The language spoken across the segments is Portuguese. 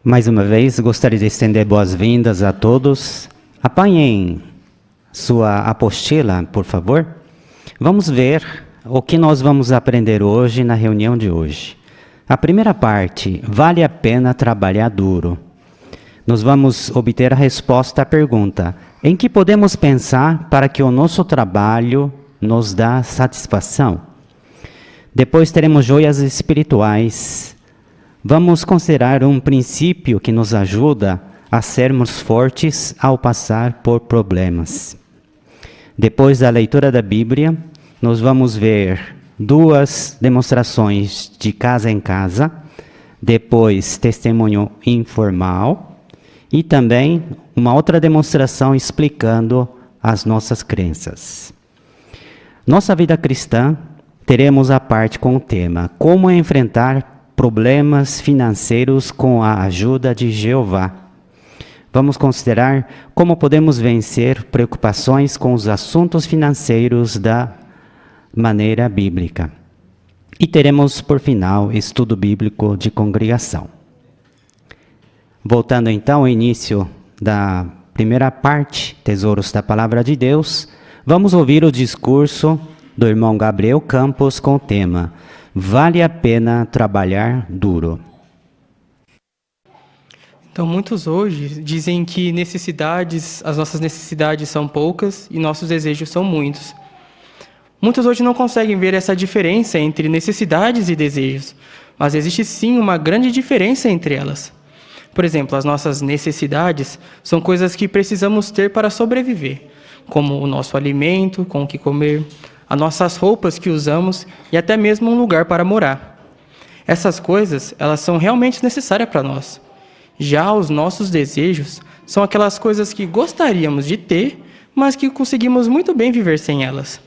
Mais uma vez, gostaria de estender boas-vindas a todos. Apanhem sua apostila, por favor. Vamos ver o que nós vamos aprender hoje na reunião de hoje. A primeira parte, vale a pena trabalhar duro? Nós vamos obter a resposta à pergunta: em que podemos pensar para que o nosso trabalho nos dê satisfação? Depois teremos joias espirituais. Vamos considerar um princípio que nos ajuda a sermos fortes ao passar por problemas. Depois da leitura da Bíblia, nós vamos ver duas demonstrações de casa em casa, depois testemunho informal e também uma outra demonstração explicando as nossas crenças. Nossa vida cristã, teremos a parte com o tema Como enfrentar problemas financeiros com a ajuda de Jeová. Vamos considerar como podemos vencer preocupações com os assuntos financeiros da maneira bíblica. E teremos, por final, estudo bíblico de congregação. Voltando então ao início da primeira parte, Tesouros da Palavra de Deus, vamos ouvir o discurso do irmão Gabriel Campos com o tema Vale a pena trabalhar duro. Então, muitos hoje dizem que as nossas necessidades são poucas e nossos desejos são muitos. Muitos hoje não conseguem ver essa diferença entre necessidades e desejos, mas existe sim uma grande diferença entre elas. Por exemplo, as nossas necessidades são coisas que precisamos ter para sobreviver, como o nosso alimento, com o que comer, as nossas roupas que usamos e até mesmo um lugar para morar. Essas coisas, elas são realmente necessárias para nós. Já os nossos desejos são aquelas coisas que gostaríamos de ter, mas que conseguimos muito bem viver sem elas.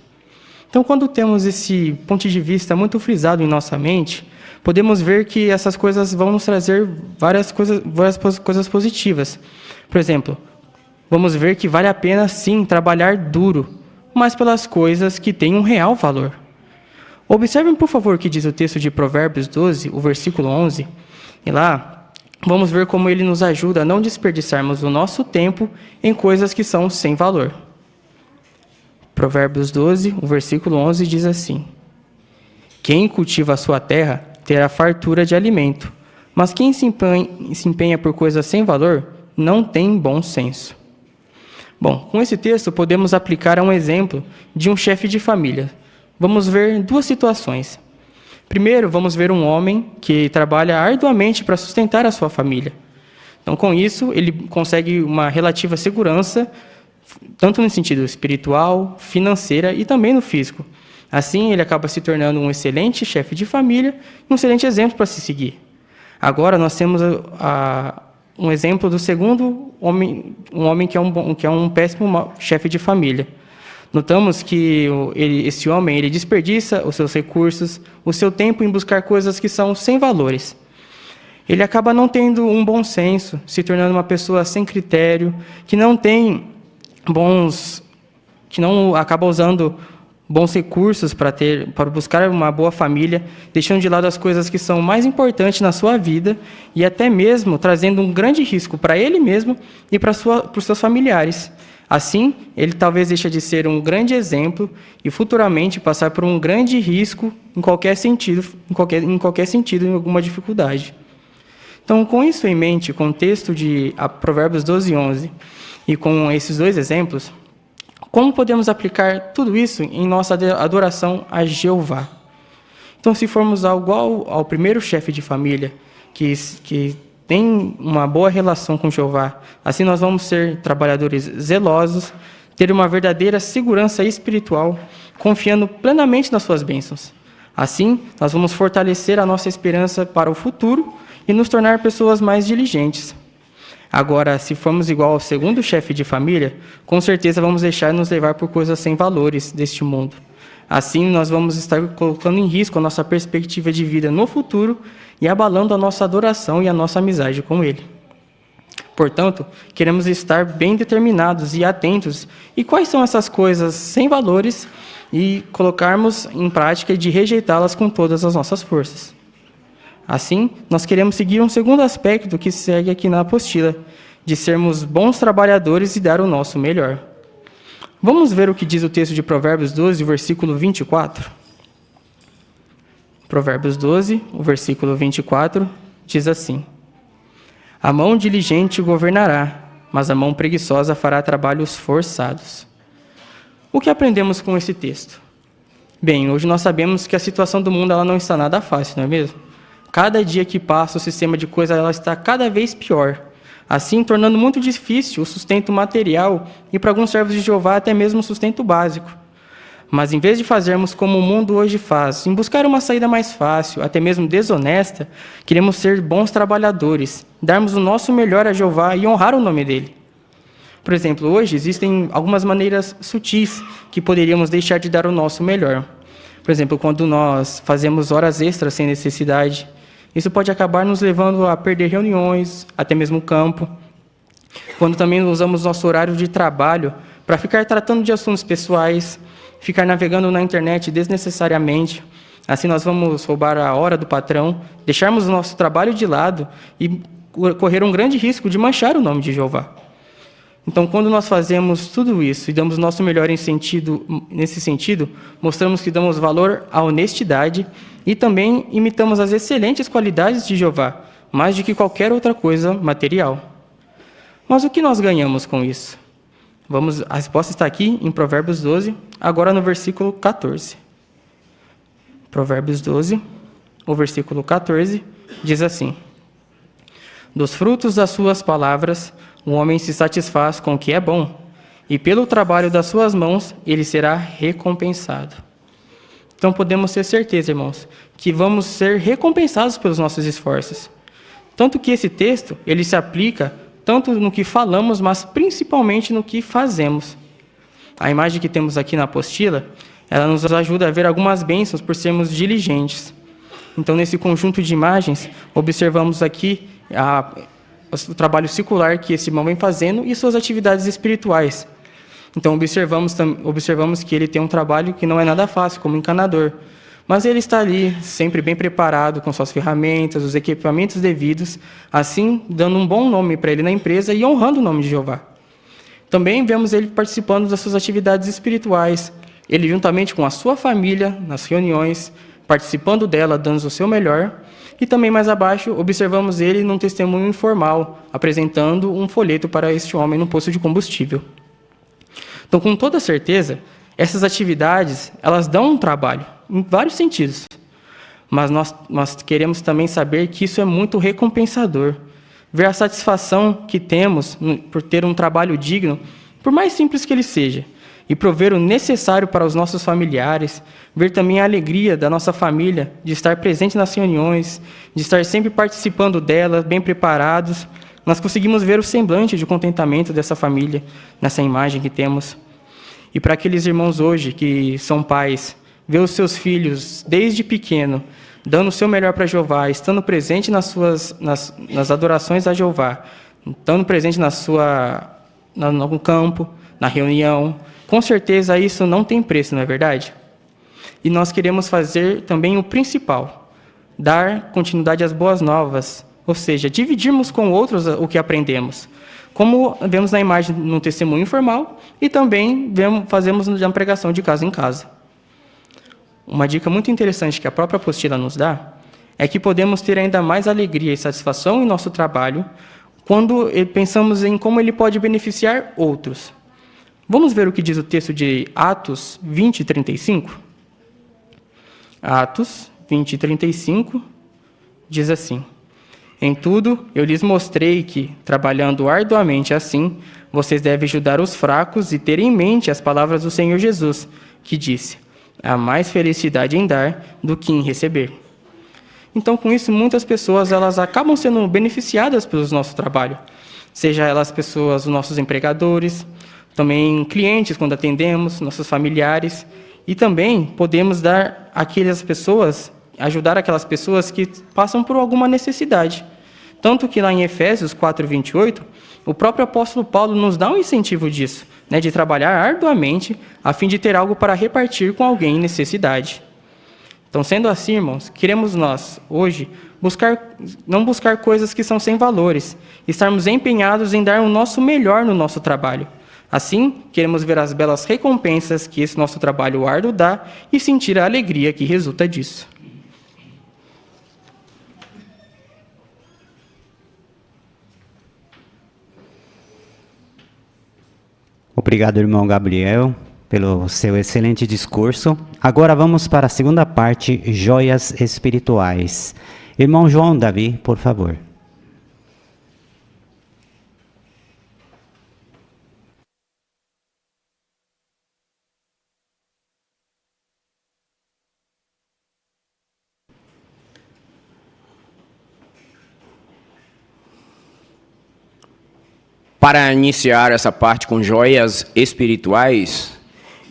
Então, quando temos esse ponto de vista muito frisado em nossa mente, podemos ver que essas coisas vão nos trazer várias coisas positivas. Por exemplo, vamos ver que vale a pena, sim, trabalhar duro, mas pelas coisas que têm um real valor. Observem, por favor, o que diz o texto de Provérbios 12, o versículo 11. E lá, vamos ver como ele nos ajuda a não desperdiçarmos o nosso tempo em coisas que são sem valor. Provérbios 12, o versículo 11 diz assim: Quem cultiva a sua terra terá fartura de alimento, mas quem se empenha por coisas sem valor não tem bom senso. Bom, com esse texto podemos aplicar a um exemplo de um chefe de família. Vamos ver duas situações. Primeiro, vamos ver um homem que trabalha arduamente para sustentar a sua família. Então, com isso, ele consegue uma relativa segurança, tanto no sentido espiritual, financeira e também no físico. Assim, ele acaba se tornando um excelente chefe de família e um excelente exemplo para se seguir. Agora, nós temos um exemplo do segundo homem, um homem que é um péssimo chefe de família. Notamos que esse homem ele desperdiça os seus recursos, o seu tempo em buscar coisas que são sem valores. Ele acaba não tendo um bom senso, se tornando uma pessoa sem critério, que não acaba usando bons recursos para buscar uma boa família, deixando de lado as coisas que são mais importantes na sua vida e até mesmo trazendo um grande risco para ele mesmo e para os seus familiares. Assim, ele talvez deixe de ser um grande exemplo e futuramente passar por um grande risco em qualquer sentido, em alguma dificuldade. Então, com isso em mente, com o texto de Provérbios 12, 11 e com esses dois exemplos, como podemos aplicar tudo isso em nossa adoração a Jeová? Então, se formos igual ao primeiro chefe de família, que tem uma boa relação com Jeová, assim nós vamos ser trabalhadores zelosos, ter uma verdadeira segurança espiritual, confiando plenamente nas suas bênçãos. Assim, nós vamos fortalecer a nossa esperança para o futuro e nos tornar pessoas mais diligentes. Agora, se formos igual ao segundo chefe de família, com certeza vamos deixar nos levar por coisas sem valores deste mundo. Assim, nós vamos estar colocando em risco a nossa perspectiva de vida no futuro e abalando a nossa adoração e a nossa amizade com Ele. Portanto, queremos estar bem determinados e atentos e quais são essas coisas sem valores e colocarmos em prática de rejeitá-las com todas as nossas forças. Assim, nós queremos seguir um segundo aspecto que segue aqui na apostila, de sermos bons trabalhadores e dar o nosso melhor. Vamos ver o que diz o texto de Provérbios 12, versículo 24. Provérbios 12, o versículo 24, diz assim: A mão diligente governará, mas a mão preguiçosa fará trabalhos forçados. O que aprendemos com esse texto? Bem, hoje nós sabemos que a situação do mundo ela não está nada fácil, não é mesmo? Cada dia que passa, o sistema de coisas ela está cada vez pior, assim tornando muito difícil o sustento material e, para alguns servos de Jeová, até mesmo o sustento básico. Mas, em vez de fazermos como o mundo hoje faz, em buscar uma saída mais fácil, até mesmo desonesta, queremos ser bons trabalhadores, darmos o nosso melhor a Jeová e honrar o nome dele. Por exemplo, hoje existem algumas maneiras sutis que poderíamos deixar de dar o nosso melhor. Por exemplo, quando nós fazemos horas extras sem necessidade, isso pode acabar nos levando a perder reuniões, até mesmo o campo. Quando também usamos nosso horário de trabalho para ficar tratando de assuntos pessoais, ficar navegando na internet desnecessariamente, assim nós vamos roubar a hora do patrão, deixarmos o nosso trabalho de lado e correr um grande risco de manchar o nome de Jeová. Então, quando nós fazemos tudo isso e damos o nosso melhor nesse sentido, mostramos que damos valor à honestidade e também imitamos as excelentes qualidades de Jeová, mais do que qualquer outra coisa material. Mas o que nós ganhamos com isso? A resposta está aqui em Provérbios 12, agora no versículo 14. Provérbios 12, o versículo 14, diz assim: Dos frutos das suas palavras, o homem se satisfaz com o que é bom, e pelo trabalho das suas mãos, ele será recompensado. Então, podemos ter certeza, irmãos, que vamos ser recompensados pelos nossos esforços. Tanto que esse texto, ele se aplica tanto no que falamos, mas principalmente no que fazemos. A imagem que temos aqui na apostila, ela nos ajuda a ver algumas bênçãos por sermos diligentes. Então, nesse conjunto de imagens, observamos aqui o trabalho secular que esse irmão vem fazendo e suas atividades espirituais. Então, observamos que ele tem um trabalho que não é nada fácil, como encanador. Mas ele está ali, sempre bem preparado, com suas ferramentas, os equipamentos devidos, assim, dando um bom nome para ele na empresa e honrando o nome de Jeová. Também vemos ele participando das suas atividades espirituais, ele juntamente com a sua família, nas reuniões, participando dela, dando o seu melhor. E também mais abaixo, observamos ele num testemunho informal, apresentando um folheto para este homem no posto de combustível. Então, com toda certeza, essas atividades, elas dão um trabalho, em vários sentidos. Mas nós queremos também saber que isso é muito recompensador. Ver a satisfação que temos por ter um trabalho digno, por mais simples que ele seja, e prover o necessário para os nossos familiares, ver também a alegria da nossa família de estar presente nas reuniões, de estar sempre participando delas, bem preparados. Nós conseguimos ver o semblante de contentamento dessa família, nessa imagem que temos. E para aqueles irmãos hoje que são pais, ver os seus filhos, desde pequeno, dando o seu melhor para Jeová, estando presente nas adorações a Jeová, estando presente no campo, na reunião, com certeza isso não tem preço, não é verdade? E nós queremos fazer também o principal, dar continuidade às boas novas, ou seja, dividirmos com outros o que aprendemos, como vemos na imagem no testemunho informal e também fazemos na pregação de casa em casa. Uma dica muito interessante que a própria apostila nos dá é que podemos ter ainda mais alegria e satisfação em nosso trabalho quando pensamos em como ele pode beneficiar outros. Vamos ver o que diz o texto de Atos 20, 35? Atos 20, 35 diz assim: Em tudo eu lhes mostrei que, trabalhando arduamente assim, vocês devem ajudar os fracos e ter em mente as palavras do Senhor Jesus, que disse: há mais felicidade em dar do que em receber. Então, com isso, muitas pessoas elas acabam sendo beneficiadas pelo nosso trabalho, seja elas pessoas, os nossos empregadores, também clientes quando atendemos, nossos familiares, e também podemos ajudar aquelas pessoas que passam por alguma necessidade. Tanto que lá em Efésios 4:28, o próprio apóstolo Paulo nos dá um incentivo disso, de trabalhar arduamente a fim de ter algo para repartir com alguém em necessidade. Então, sendo assim, irmãos, queremos nós, hoje, não buscar coisas que são sem valores, estarmos empenhados em dar o nosso melhor no nosso trabalho. Assim, queremos ver as belas recompensas que esse nosso trabalho árduo dá e sentir a alegria que resulta disso. Obrigado, irmão Gabriel, pelo seu excelente discurso. Agora vamos para a segunda parte, joias espirituais. Irmão João Davi, por favor. Para iniciar essa parte com joias espirituais,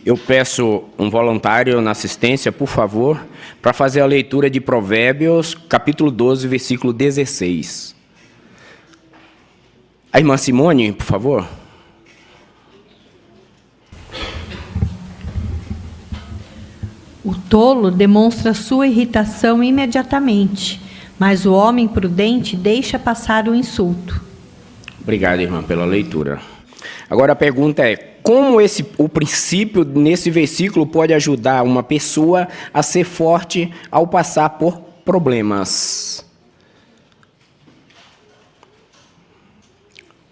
eu peço um voluntário na assistência, por favor, para fazer a leitura de Provérbios, capítulo 12, versículo 16. A irmã Simone, por favor. O tolo demonstra sua irritação imediatamente, mas o homem prudente deixa passar o insulto. Obrigado, irmã, pela leitura. Agora a pergunta é, como o princípio nesse versículo pode ajudar uma pessoa a ser forte ao passar por problemas?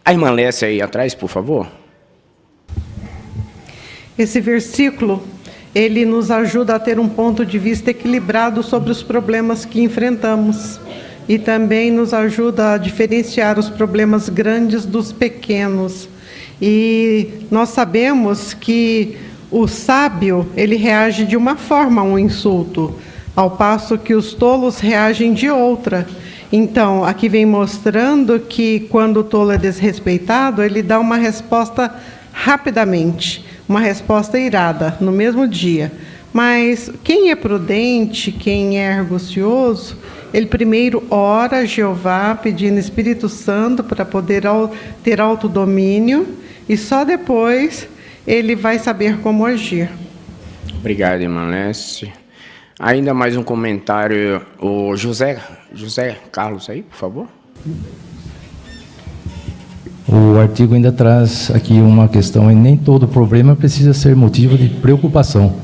A irmã Lécia aí atrás, por favor. Esse versículo, ele nos ajuda a ter um ponto de vista equilibrado sobre os problemas que enfrentamos. E também nos ajuda a diferenciar os problemas grandes dos pequenos. E nós sabemos que o sábio, ele reage de uma forma a um insulto, ao passo que os tolos reagem de outra. Então, aqui vem mostrando que quando o tolo é desrespeitado, ele dá uma resposta rapidamente, uma resposta irada, no mesmo dia. Mas quem é prudente, quem é argucioso, ele primeiro ora a Jeová, pedindo Espírito Santo para poder ter autodomínio, e só depois ele vai saber como agir. Obrigado, irmã Lécia. Ainda mais um comentário, o José Carlos aí, por favor. O artigo ainda traz aqui uma questão, e nem todo problema precisa ser motivo de preocupação.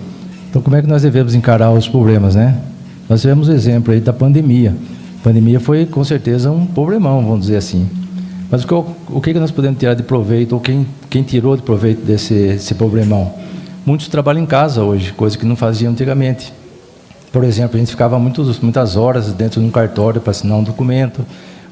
Então, como é que nós devemos encarar os problemas, né? Nós tivemos o exemplo aí da pandemia. A pandemia foi, com certeza, um problemão, vamos dizer assim. Mas o que nós podemos tirar de proveito, ou quem tirou de proveito desse problemão? Muitos trabalham em casa hoje, coisa que não faziam antigamente. Por exemplo, a gente ficava muitas horas dentro de um cartório para assinar um documento.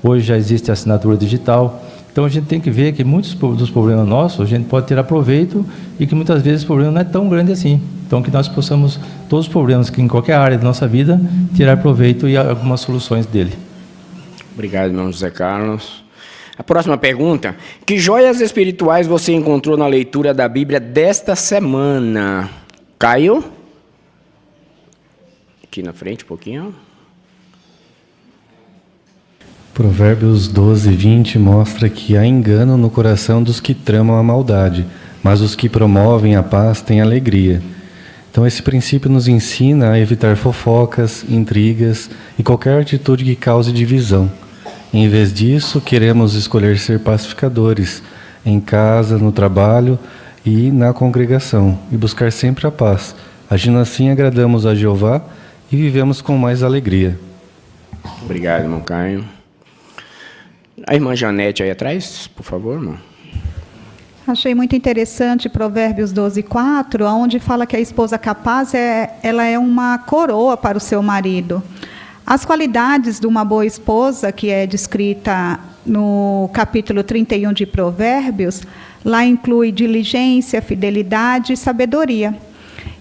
Hoje já existe a assinatura digital. Então, a gente tem que ver que muitos dos problemas nossos, a gente pode tirar proveito e que muitas vezes o problema não é tão grande assim. Então, que nós possamos, todos os problemas que em qualquer área da nossa vida, tirar proveito e algumas soluções dele. Obrigado, irmão José Carlos. A próxima pergunta. Que joias espirituais você encontrou na leitura da Bíblia desta semana? Caio? Aqui na frente, um pouquinho. Provérbios 12, 20 mostra que há engano no coração dos que tramam a maldade, mas os que promovem a paz têm alegria. Então esse princípio nos ensina a evitar fofocas, intrigas e qualquer atitude que cause divisão. Em vez disso, queremos escolher ser pacificadores, em casa, no trabalho e na congregação, e buscar sempre a paz. Agindo assim, agradamos a Jeová e vivemos com mais alegria. Obrigado, irmão Caio. A irmã Janete aí atrás, por favor, irmão. Achei muito interessante Provérbios 12:4, onde fala que a esposa capaz ela é uma coroa para o seu marido. As qualidades de uma boa esposa, que é descrita no capítulo 31 de Provérbios, lá inclui diligência, fidelidade e sabedoria.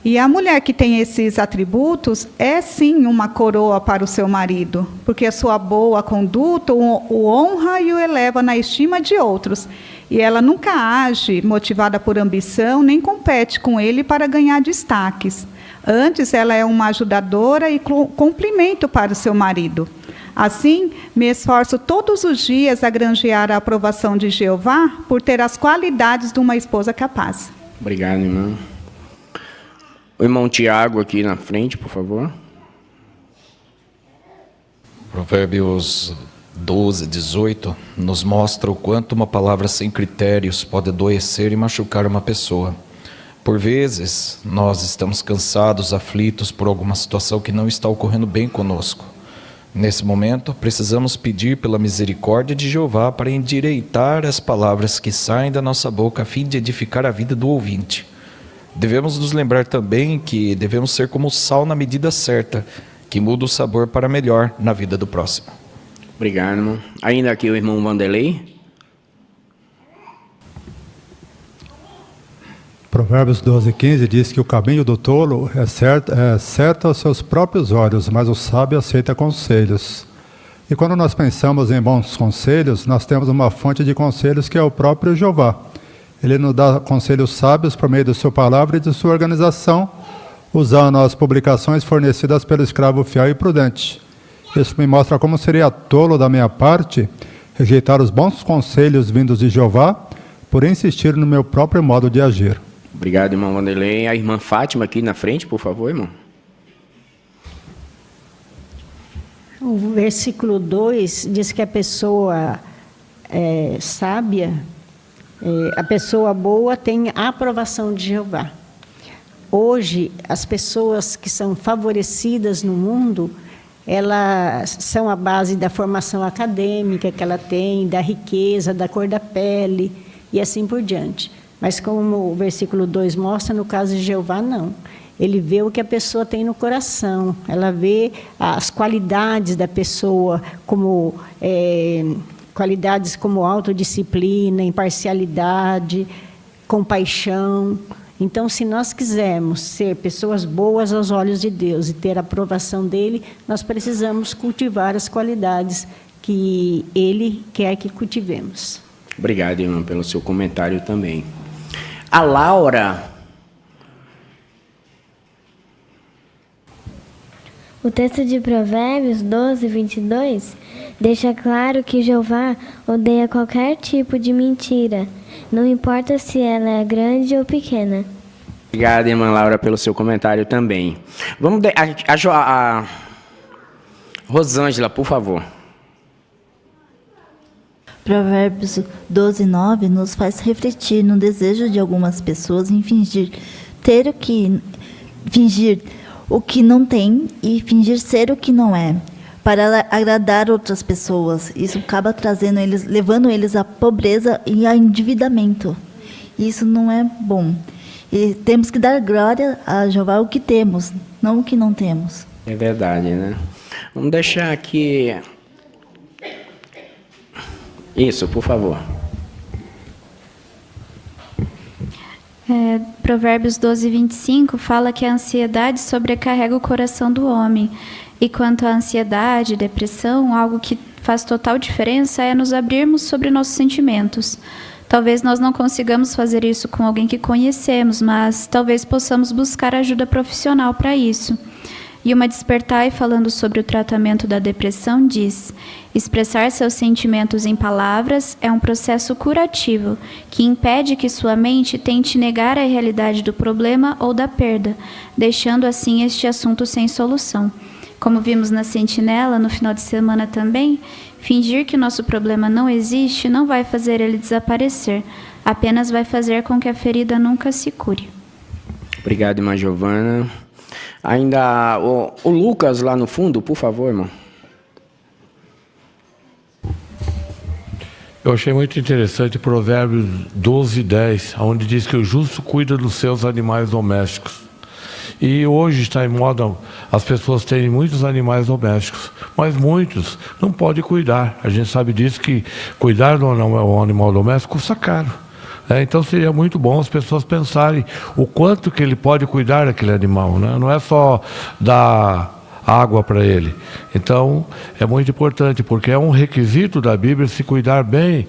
E a mulher que tem esses atributos é sim uma coroa para o seu marido, porque a sua boa conduta o honra e o eleva na estima de outros. E ela nunca age motivada por ambição, nem compete com ele para ganhar destaques. Antes, ela é uma ajudadora e complemento para o seu marido. Assim, me esforço todos os dias a granjear a aprovação de Jeová por ter as qualidades de uma esposa capaz. Obrigado, irmão. O irmão Tiago aqui na frente, por favor. Provérbios 12, 18 nos mostra o quanto uma palavra sem critérios pode adoecer e machucar uma pessoa. Por vezes, nós estamos cansados, aflitos por alguma situação que não está ocorrendo bem conosco. Nesse momento, precisamos pedir pela misericórdia de Jeová para endireitar as palavras que saem da nossa boca a fim de edificar a vida do ouvinte. Devemos nos lembrar também que devemos ser como o sal na medida certa, que muda o sabor para melhor na vida do próximo. Obrigado, irmão. Ainda aqui o irmão Vanderlei. Provérbios 12, 15 diz que o caminho do tolo é certo aos seus próprios olhos, mas o sábio aceita conselhos. E quando nós pensamos em bons conselhos, nós temos uma fonte de conselhos que é o próprio Jeová. Ele nos dá conselhos sábios por meio da sua palavra e de sua organização, usando as publicações fornecidas pelo escravo fiel e prudente. Isso me mostra como seria tolo da minha parte rejeitar os bons conselhos vindos de Jeová por insistir no meu próprio modo de agir. Obrigado, irmão Vanderlei. A irmã Fátima aqui na frente, por favor, irmão. O versículo 2 diz que a pessoa sábia, a pessoa boa tem a aprovação de Jeová. Hoje, as pessoas que são favorecidas no mundo, elas são a base da formação acadêmica que ela tem, da riqueza, da cor da pele e assim por diante. Mas como o versículo 2 mostra, no caso de Jeová, não. Ele vê o que a pessoa tem no coração, ela vê as qualidades da pessoa, como qualidades como autodisciplina, imparcialidade, compaixão. Então, se nós quisermos ser pessoas boas aos olhos de Deus e ter a aprovação dele, nós precisamos cultivar as qualidades que ele quer que cultivemos. Obrigado, irmão, pelo seu comentário também. A Laura. O texto de Provérbios 12, 22 deixa claro que Jeová odeia qualquer tipo de mentira, não importa se ela é grande ou pequena. Obrigado, irmã Laura, pelo seu comentário também. Vamos a Rosângela, por favor. Provérbios 12, 9 nos faz refletir no desejo de algumas pessoas em fingir o que não tem e fingir ser o que não é, para agradar outras pessoas. Isso acaba levando eles à pobreza e ao endividamento. Isso não é bom. E temos que dar glória a Jeová o que temos, não o que não temos. É verdade, né? Vamos deixar aqui... Isso, por favor. Provérbios 12, 25 fala que a ansiedade sobrecarrega o coração do homem. E quanto à ansiedade, depressão, algo que faz total diferença é nos abrirmos sobre nossos sentimentos. Talvez nós não consigamos fazer isso com alguém que conhecemos, mas talvez possamos buscar ajuda profissional para isso. E uma Despertai, falando sobre o tratamento da depressão, diz: expressar seus sentimentos em palavras é um processo curativo que impede que sua mente tente negar a realidade do problema ou da perda, deixando assim este assunto sem solução. Como vimos na Sentinela no final de semana também, fingir que nosso problema não existe não vai fazer ele desaparecer, apenas vai fazer com que a ferida nunca se cure. Obrigado, irmã Giovana. Ainda o Lucas lá no fundo, por favor, irmão. Eu achei muito interessante Provérbios 12, 10, onde diz que o justo cuida dos seus animais domésticos. E hoje está em moda as pessoas terem muitos animais domésticos, mas muitos não podem cuidar. A gente sabe disso, que cuidar de um animal doméstico custa caro. Então seria muito bom as pessoas pensarem o quanto que ele pode cuidar daquele animal, né? Não é só dar água para ele. Então é muito importante, porque é um requisito da Bíblia se cuidar bem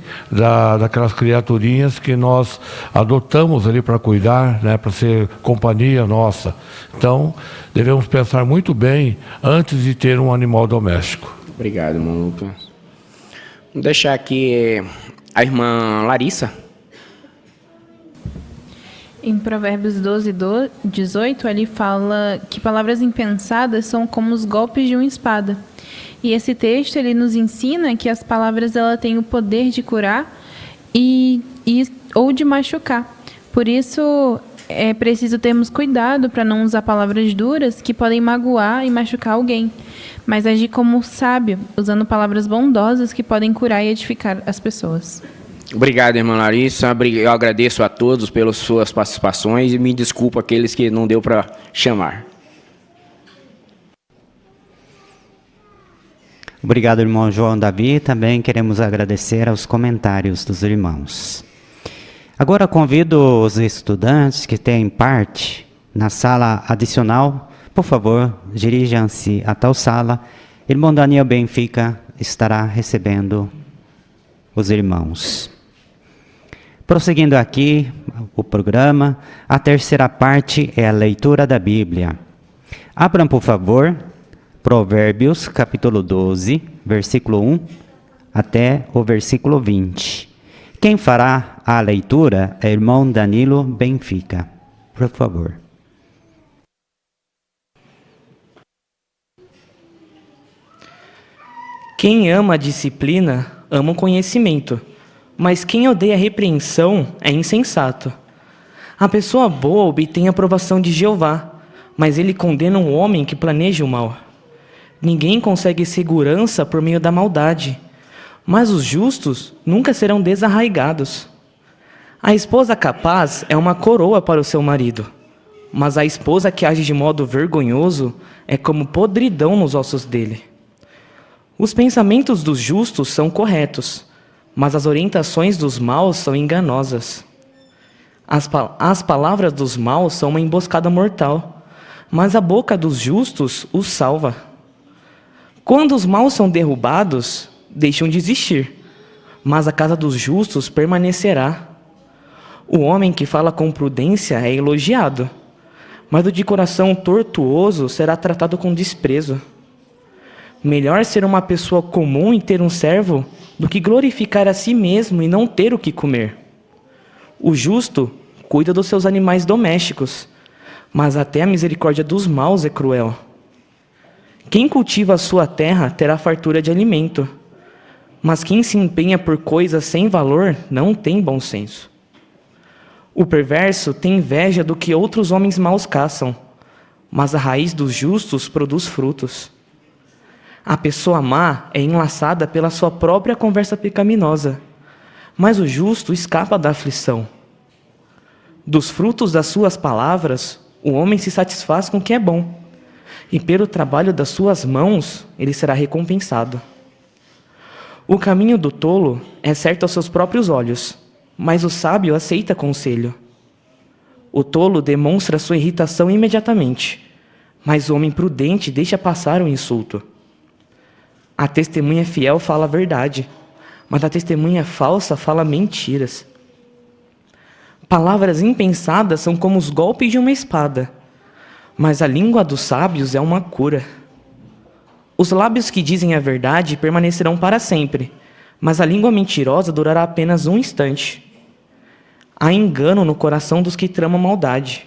daquelas criaturinhas que nós adotamos ali para cuidar, né? Para ser companhia nossa. Então devemos pensar muito bem antes de ter um animal doméstico. Obrigado, irmão Lucas. Vou deixar aqui a irmã Larissa. Em Provérbios 12, 18, ele fala que palavras impensadas são como os golpes de uma espada. E esse texto ele nos ensina que as palavras ela têm o poder de curar ou de machucar. Por isso é preciso termos cuidado para não usar palavras duras que podem magoar e machucar alguém, mas agir como sábio, usando palavras bondosas que podem curar e edificar as pessoas. Obrigado, irmã Larissa. Eu agradeço a todos pelas suas participações e me desculpo aqueles que não deu para chamar. Obrigado, irmão João Davi. Também queremos agradecer aos comentários dos irmãos. Agora convido os estudantes que têm parte na sala adicional, por favor, dirijam-se a tal sala. Irmão Daniel Benfica estará recebendo os irmãos. Prosseguindo aqui o programa, a terceira parte é a leitura da Bíblia. Abram, por favor, Provérbios, capítulo 12, versículo 1 até o versículo 20. Quem fará a leitura é o irmão Danilo Benfica. Por favor. Quem ama a disciplina, ama o conhecimento, mas quem odeia a repreensão é insensato. A pessoa boa obtém a aprovação de Jeová, mas ele condena um homem que planeja o mal. Ninguém consegue segurança por meio da maldade, mas os justos nunca serão desarraigados. A esposa capaz é uma coroa para o seu marido, mas a esposa que age de modo vergonhoso é como podridão nos ossos dele. Os pensamentos dos justos são corretos, mas as orientações dos maus são enganosas. As palavras dos maus são uma emboscada mortal, mas a boca dos justos os salva. Quando os maus são derrubados, deixam de existir, mas a casa dos justos permanecerá. O homem que fala com prudência é elogiado, mas o de coração tortuoso será tratado com desprezo. Melhor ser uma pessoa comum e ter um servo do que glorificar a si mesmo e não ter o que comer. O justo cuida dos seus animais domésticos, mas até a misericórdia dos maus é cruel. Quem cultiva a sua terra terá fartura de alimento, mas quem se empenha por coisas sem valor não tem bom senso. O perverso tem inveja do que outros homens maus caçam, mas a raiz dos justos produz frutos. A pessoa má é enlaçada pela sua própria conversa pecaminosa, mas o justo escapa da aflição. Dos frutos das suas palavras, o homem se satisfaz com o que é bom, e pelo trabalho das suas mãos ele será recompensado. O caminho do tolo é certo aos seus próprios olhos, mas o sábio aceita conselho. O tolo demonstra sua irritação imediatamente, mas o homem prudente deixa passar o insulto. A testemunha fiel fala a verdade, mas a testemunha falsa fala mentiras. Palavras impensadas são como os golpes de uma espada, mas a língua dos sábios é uma cura. Os lábios que dizem a verdade permanecerão para sempre, mas a língua mentirosa durará apenas um instante. Há engano no coração dos que tramam maldade,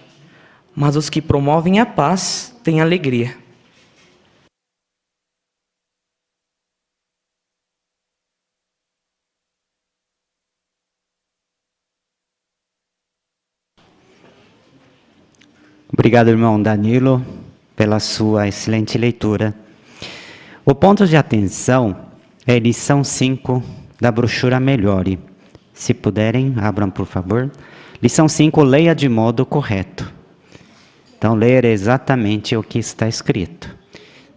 mas os que promovem a paz têm alegria. Obrigado, irmão Danilo, pela sua excelente leitura. O ponto de atenção é lição 5 da brochura Melhore. Se puderem, abram, por favor. Lição 5, leia de modo correto. Então, ler exatamente o que está escrito.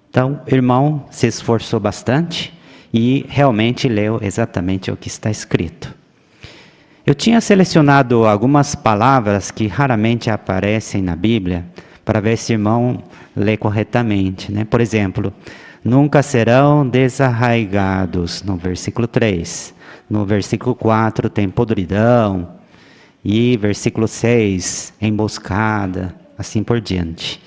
Então, o irmão se esforçou bastante e realmente leu exatamente o que está escrito. Eu tinha selecionado algumas palavras que raramente aparecem na Bíblia, para ver se o irmão lê corretamente, né? Por exemplo, nunca serão desarraigados, no versículo 3. No versículo 4 tem podridão, e versículo 6, emboscada, assim por diante.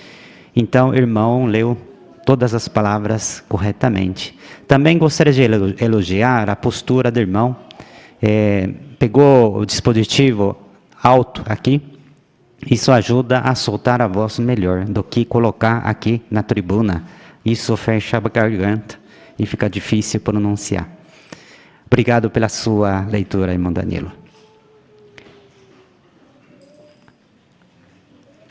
Então, o irmão leu todas as palavras corretamente. Também gostaria de elogiar a postura do irmão. Pegou o dispositivo alto aqui, isso ajuda a soltar a voz melhor do que colocar aqui na tribuna. Isso fecha a garganta e fica difícil pronunciar. Obrigado pela sua leitura, irmão Danilo.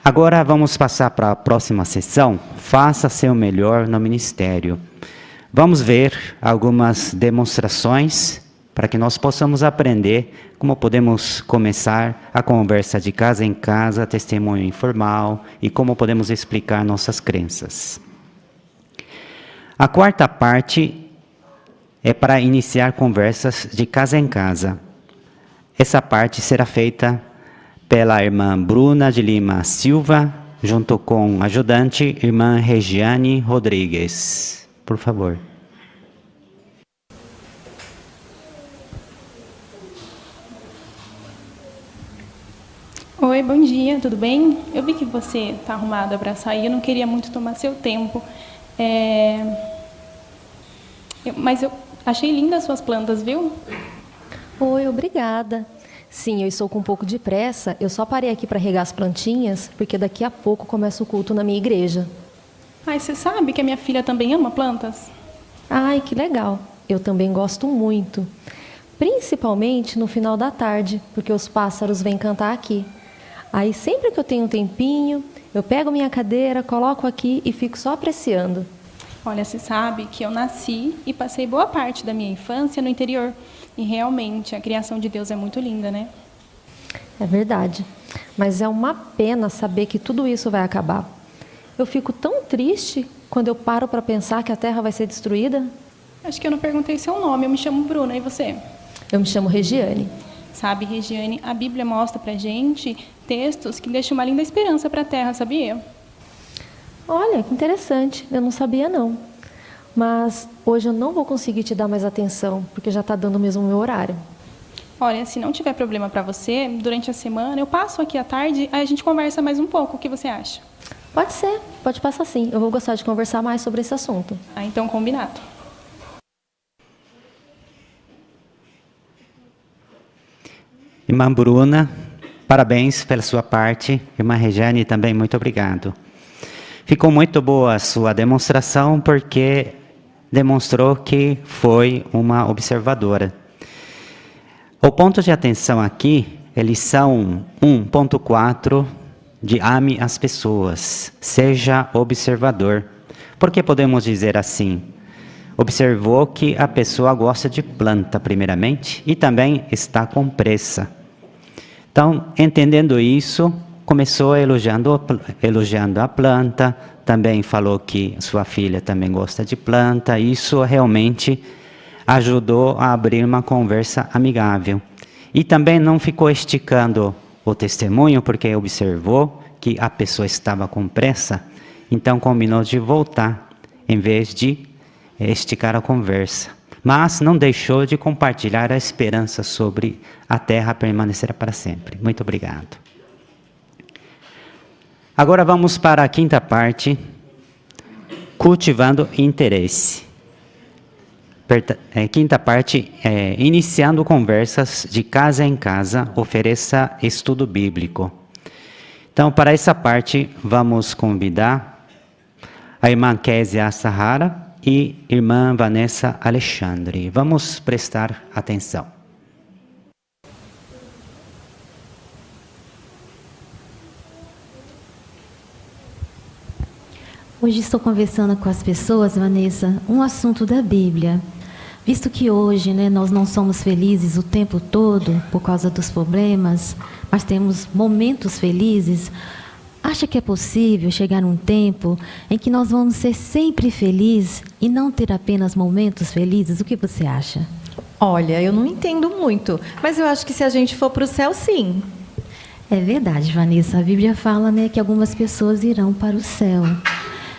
Agora vamos passar para a próxima sessão. Faça seu melhor no ministério. Vamos ver algumas demonstrações para que nós possamos aprender como podemos começar a conversa de casa em casa, testemunho informal e como podemos explicar nossas crenças. A quarta parte é para iniciar conversas de casa em casa. Essa parte será feita pela irmã Bruna de Lima Silva, junto com a ajudante, irmã Regiane Rodrigues. Por favor. Oi, bom dia, tudo bem? Eu vi que você está arrumada para sair, eu não queria muito tomar seu tempo. Mas eu achei lindas as suas plantas, viu? Oi, obrigada. Sim, eu estou com um pouco de pressa. Eu só parei aqui para regar as plantinhas, porque daqui a pouco começa o culto na minha igreja. Ai, você sabe que a minha filha também ama plantas? Ai, que legal. Eu também gosto muito. Principalmente no final da tarde, porque os pássaros vêm cantar aqui. Aí sempre que eu tenho um tempinho, eu pego minha cadeira, coloco aqui e fico só apreciando. Olha, você sabe que eu nasci e passei boa parte da minha infância no interior. E realmente, a criação de Deus é muito linda, né? É verdade. Mas é uma pena saber que tudo isso vai acabar. Eu fico tão triste quando eu paro para pensar que a Terra vai ser destruída. Acho que eu não perguntei seu nome. Eu me chamo Bruna, e você? Eu me chamo Regiane. Sabe, Regiane, a Bíblia mostra pra gente textos que deixam uma linda esperança para a Terra, sabia? Olha, que interessante. Eu não sabia, não. Mas hoje eu não vou conseguir te dar mais atenção, porque já está dando mesmo o meu horário. Olha, se não tiver problema para você, durante a semana eu passo aqui à tarde, aí a gente conversa mais um pouco. O que você acha? Pode ser, pode passar sim. Eu vou gostar de conversar mais sobre esse assunto. Ah, então combinado. Irmã Bruna, parabéns pela sua parte. Irmã Regiane, também muito obrigado. Ficou muito boa a sua demonstração, porque demonstrou que foi uma observadora. O ponto de atenção aqui é lição 1.4 de ame as pessoas, seja observador. Por que podemos dizer assim? Observou que a pessoa gosta de planta, primeiramente, e também está com pressa. Então, entendendo isso, começou elogiando a planta, também falou que sua filha também gosta de planta. Isso realmente ajudou a abrir uma conversa amigável. E também não ficou esticando o testemunho, porque observou que a pessoa estava com pressa, então combinou de voltar, em vez de esticar a conversa. Mas não deixou de compartilhar a esperança sobre a terra permanecerá para sempre. Muito obrigado. Agora vamos para a quinta parte, cultivando interesse. Quinta parte, iniciando conversas de casa em casa, ofereça estudo bíblico. Então, para essa parte, vamos convidar a irmã Kézia Sahara e irmã Vanessa Alexandre. Vamos prestar atenção. Hoje estou conversando com as pessoas, Vanessa, um assunto da Bíblia. Visto que hoje, nós não somos felizes o tempo todo por causa dos problemas, mas temos momentos felizes, acha que é possível chegar um tempo em que nós vamos ser sempre felizes e não ter apenas momentos felizes? O que você acha? Olha, eu não entendo muito, mas eu acho que se a gente for para o céu, sim. É verdade, Vanessa. A Bíblia fala, que algumas pessoas irão para o céu.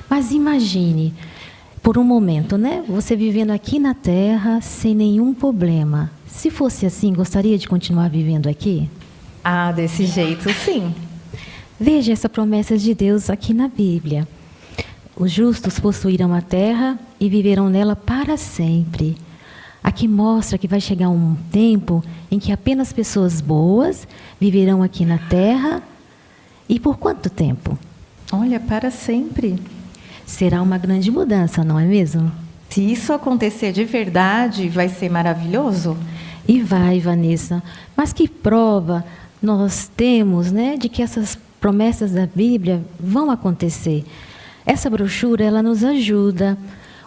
Mas imagine, por um momento, você vivendo aqui na Terra sem nenhum problema. Se fosse assim, gostaria de continuar vivendo aqui? Ah, desse jeito, sim. Veja essa promessa de Deus aqui na Bíblia. Os justos possuirão a terra e viverão nela para sempre. Aqui mostra que vai chegar um tempo em que apenas pessoas boas viverão aqui na terra. E por quanto tempo? Olha, para sempre. Será uma grande mudança, não é mesmo? Se isso acontecer de verdade, vai ser maravilhoso? E vai, Vanessa. Mas que prova nós temos, né, de que essas promessas da Bíblia vão acontecer? Essa brochura, ela nos ajuda.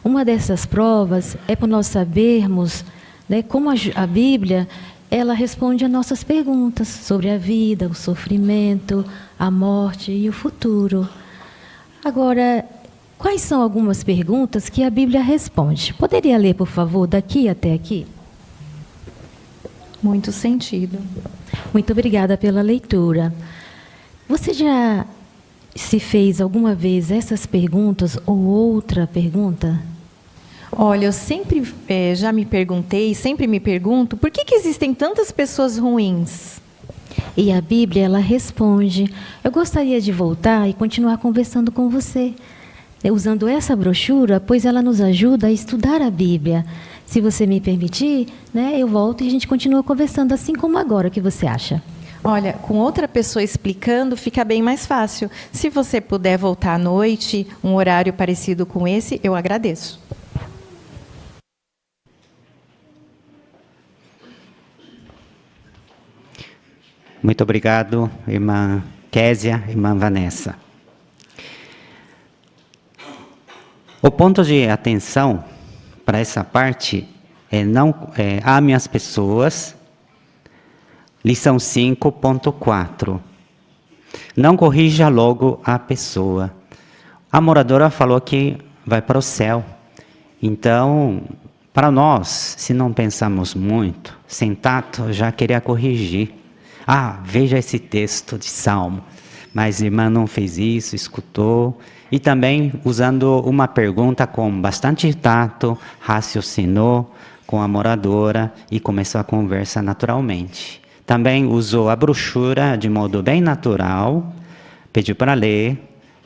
Uma dessas provas é para nós sabermos, né, como a Bíblia, ela responde a nossas perguntas sobre a vida, o sofrimento, a morte e o futuro. Agora, quais são algumas perguntas que a Bíblia responde? Poderia ler, por favor, daqui até aqui? Muito sentido. Muito obrigada pela leitura. Você já se fez alguma vez essas perguntas ou outra pergunta? Olha, eu sempre já me perguntei, sempre me pergunto, por que existem tantas pessoas ruins? E a Bíblia, ela responde. Eu gostaria de voltar e continuar conversando com você, usando essa brochura, pois ela nos ajuda a estudar a Bíblia. Se você me permitir, né, eu volto e a gente continua conversando, assim como agora. O que você acha? Olha, com outra pessoa explicando, fica bem mais fácil. Se você puder voltar à noite, um horário parecido com esse, eu agradeço. Muito obrigado, irmã Késia, irmã Vanessa. O ponto de atenção para essa parte é ame as pessoas, lição 5.4. Não corrija logo a pessoa. A moradora falou que vai para o céu. Então, para nós, se não pensamos muito, sem tato, já queria corrigir. Veja esse texto de Salmo. Mas a irmã não fez isso, escutou. E também, usando uma pergunta com bastante tato, raciocinou com a moradora e começou a conversa naturalmente. Também usou a brochura de modo bem natural, pediu para ler.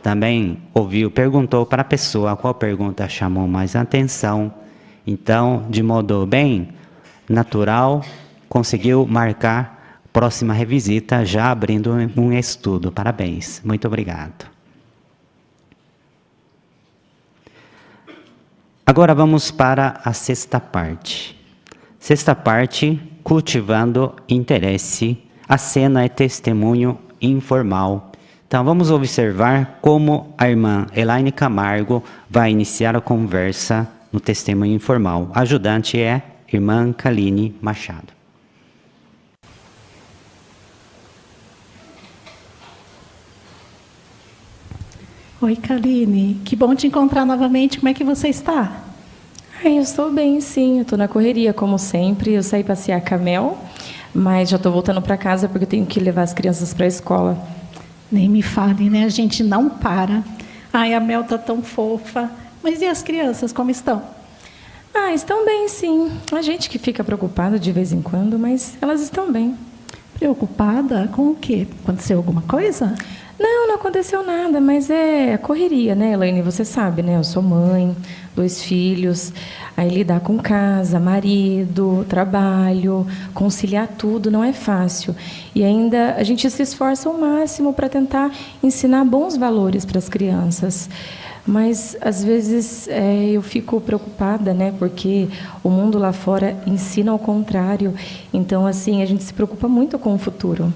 Também ouviu, perguntou para a pessoa qual pergunta chamou mais atenção. Então, de modo bem natural, conseguiu marcar próxima revisita, já abrindo um estudo. Parabéns. Muito obrigado. Agora vamos para a sexta parte. Sexta parte, cultivando interesse. A cena é testemunho informal. Então vamos observar como a irmã Elaine Camargo vai iniciar a conversa no testemunho informal. A ajudante é a irmã Kaline Machado. Oi, Kaline. Que bom te encontrar novamente. Como é que você está? Eu estou bem, sim. Eu estou na correria, como sempre. Eu saí passear com a Mel, mas já estou voltando para casa porque eu tenho que levar as crianças para a escola. Nem me fale, né? A gente não para. Ai, a Mel está tão fofa. Mas e as crianças, como estão? Estão bem, sim. A gente que fica preocupada de vez em quando, mas elas estão bem. Preocupada? Com o quê? Aconteceu alguma coisa? Não aconteceu nada, mas é correria, né, Elaine? Você sabe, né? Eu sou mãe, 2 filhos, aí lidar com casa, marido, trabalho, conciliar tudo não é fácil. E ainda a gente se esforça ao máximo para tentar ensinar bons valores para as crianças. Mas, às vezes, eu fico preocupada, né? Porque o mundo lá fora ensina ao contrário. Então, assim, a gente se preocupa muito com o futuro.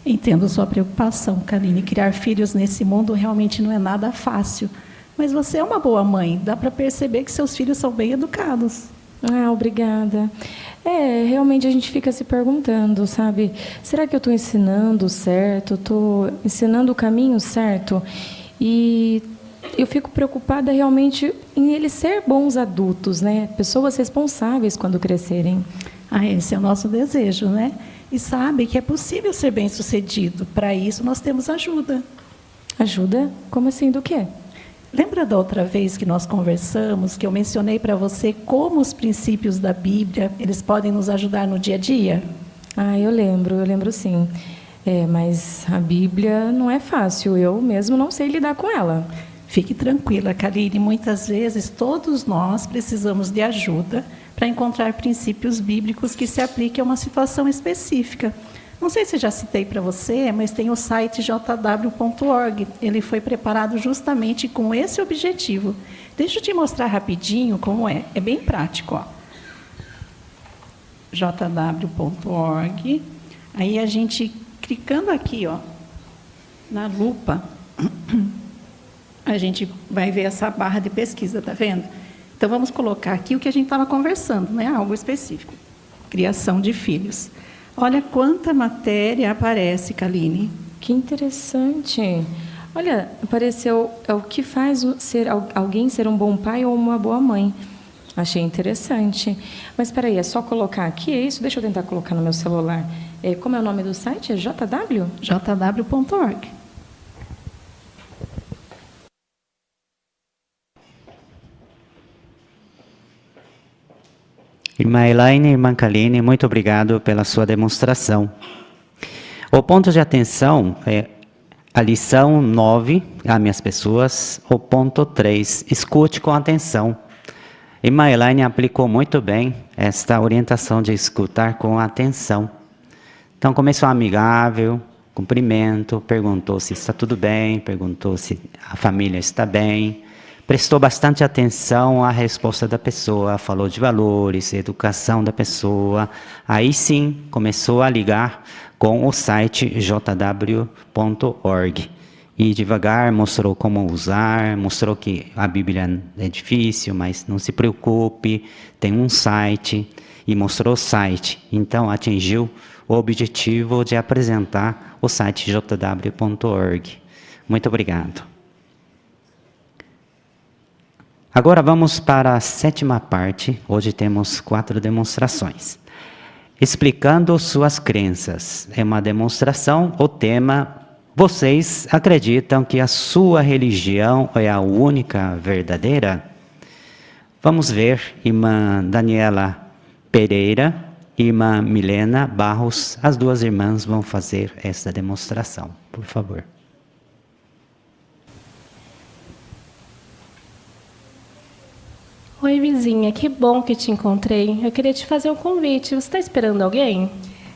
Entendo sua preocupação, Kaline. Criar filhos nesse mundo realmente não é nada fácil. Mas você é uma boa mãe. Dá para perceber que seus filhos são bem educados. Obrigada. Realmente a gente fica se perguntando, sabe? Será que eu estou ensinando certo? Estou ensinando o caminho certo? E eu fico preocupada realmente em eles ser bons adultos, né? Pessoas responsáveis quando crescerem. Esse é o nosso desejo, né? E sabe que é possível ser bem-sucedido. Para isso, nós temos ajuda. Ajuda? Como assim? Do quê? Lembra da outra vez que nós conversamos, que eu mencionei para você como os princípios da Bíblia, eles podem nos ajudar no dia a dia? Eu lembro sim. Mas a Bíblia não é fácil. Eu mesmo não sei lidar com ela. Fique tranquila, Kaline. Muitas vezes, todos nós precisamos de ajuda para encontrar princípios bíblicos que se apliquem a uma situação específica. Não sei se já citei para você, mas tem o site jw.org. Ele foi preparado justamente com esse objetivo. Deixa eu te mostrar rapidinho como é. É bem prático, ó. jw.org. Aí a gente, clicando aqui, ó, na lupa, a gente vai ver essa barra de pesquisa, tá vendo? Então, vamos colocar aqui o que a gente estava conversando, né? Algo específico. Criação de filhos. Olha quanta matéria aparece, Kaline. Que interessante. Olha, apareceu o que faz alguém ser um bom pai ou uma boa mãe. Achei interessante. Mas espera aí, é só colocar aqui, é isso? Deixa eu tentar colocar no meu celular. Como é o nome do site? É JW? jw.org. Irmã Elaine e irmã Kaline, muito obrigado pela sua demonstração. O ponto de atenção é a lição 9, minhas pessoas, o ponto 3, escute com atenção. Irmã Elaine aplicou muito bem esta orientação de escutar com atenção. Então, começou amigável, cumprimento, perguntou se está tudo bem, perguntou se a família está bem, prestou bastante atenção à resposta da pessoa, falou de valores, educação da pessoa. Aí sim, começou a ligar com o site jw.org. E devagar mostrou como usar, mostrou que a Bíblia é difícil, mas não se preocupe, tem um site, e mostrou o site. Então, atingiu o objetivo de apresentar o site jw.org. Muito obrigado. Agora vamos para a 7ª parte. Hoje temos 4 demonstrações. Explicando suas crenças. É uma demonstração, o tema: vocês acreditam que a sua religião é a única verdadeira? Vamos ver, irmã Daniela Pereira e irmã Milena Barros, as duas irmãs vão fazer essa demonstração, por favor. Oi, vizinha, que bom que te encontrei. Eu queria te fazer um convite. Você está esperando alguém?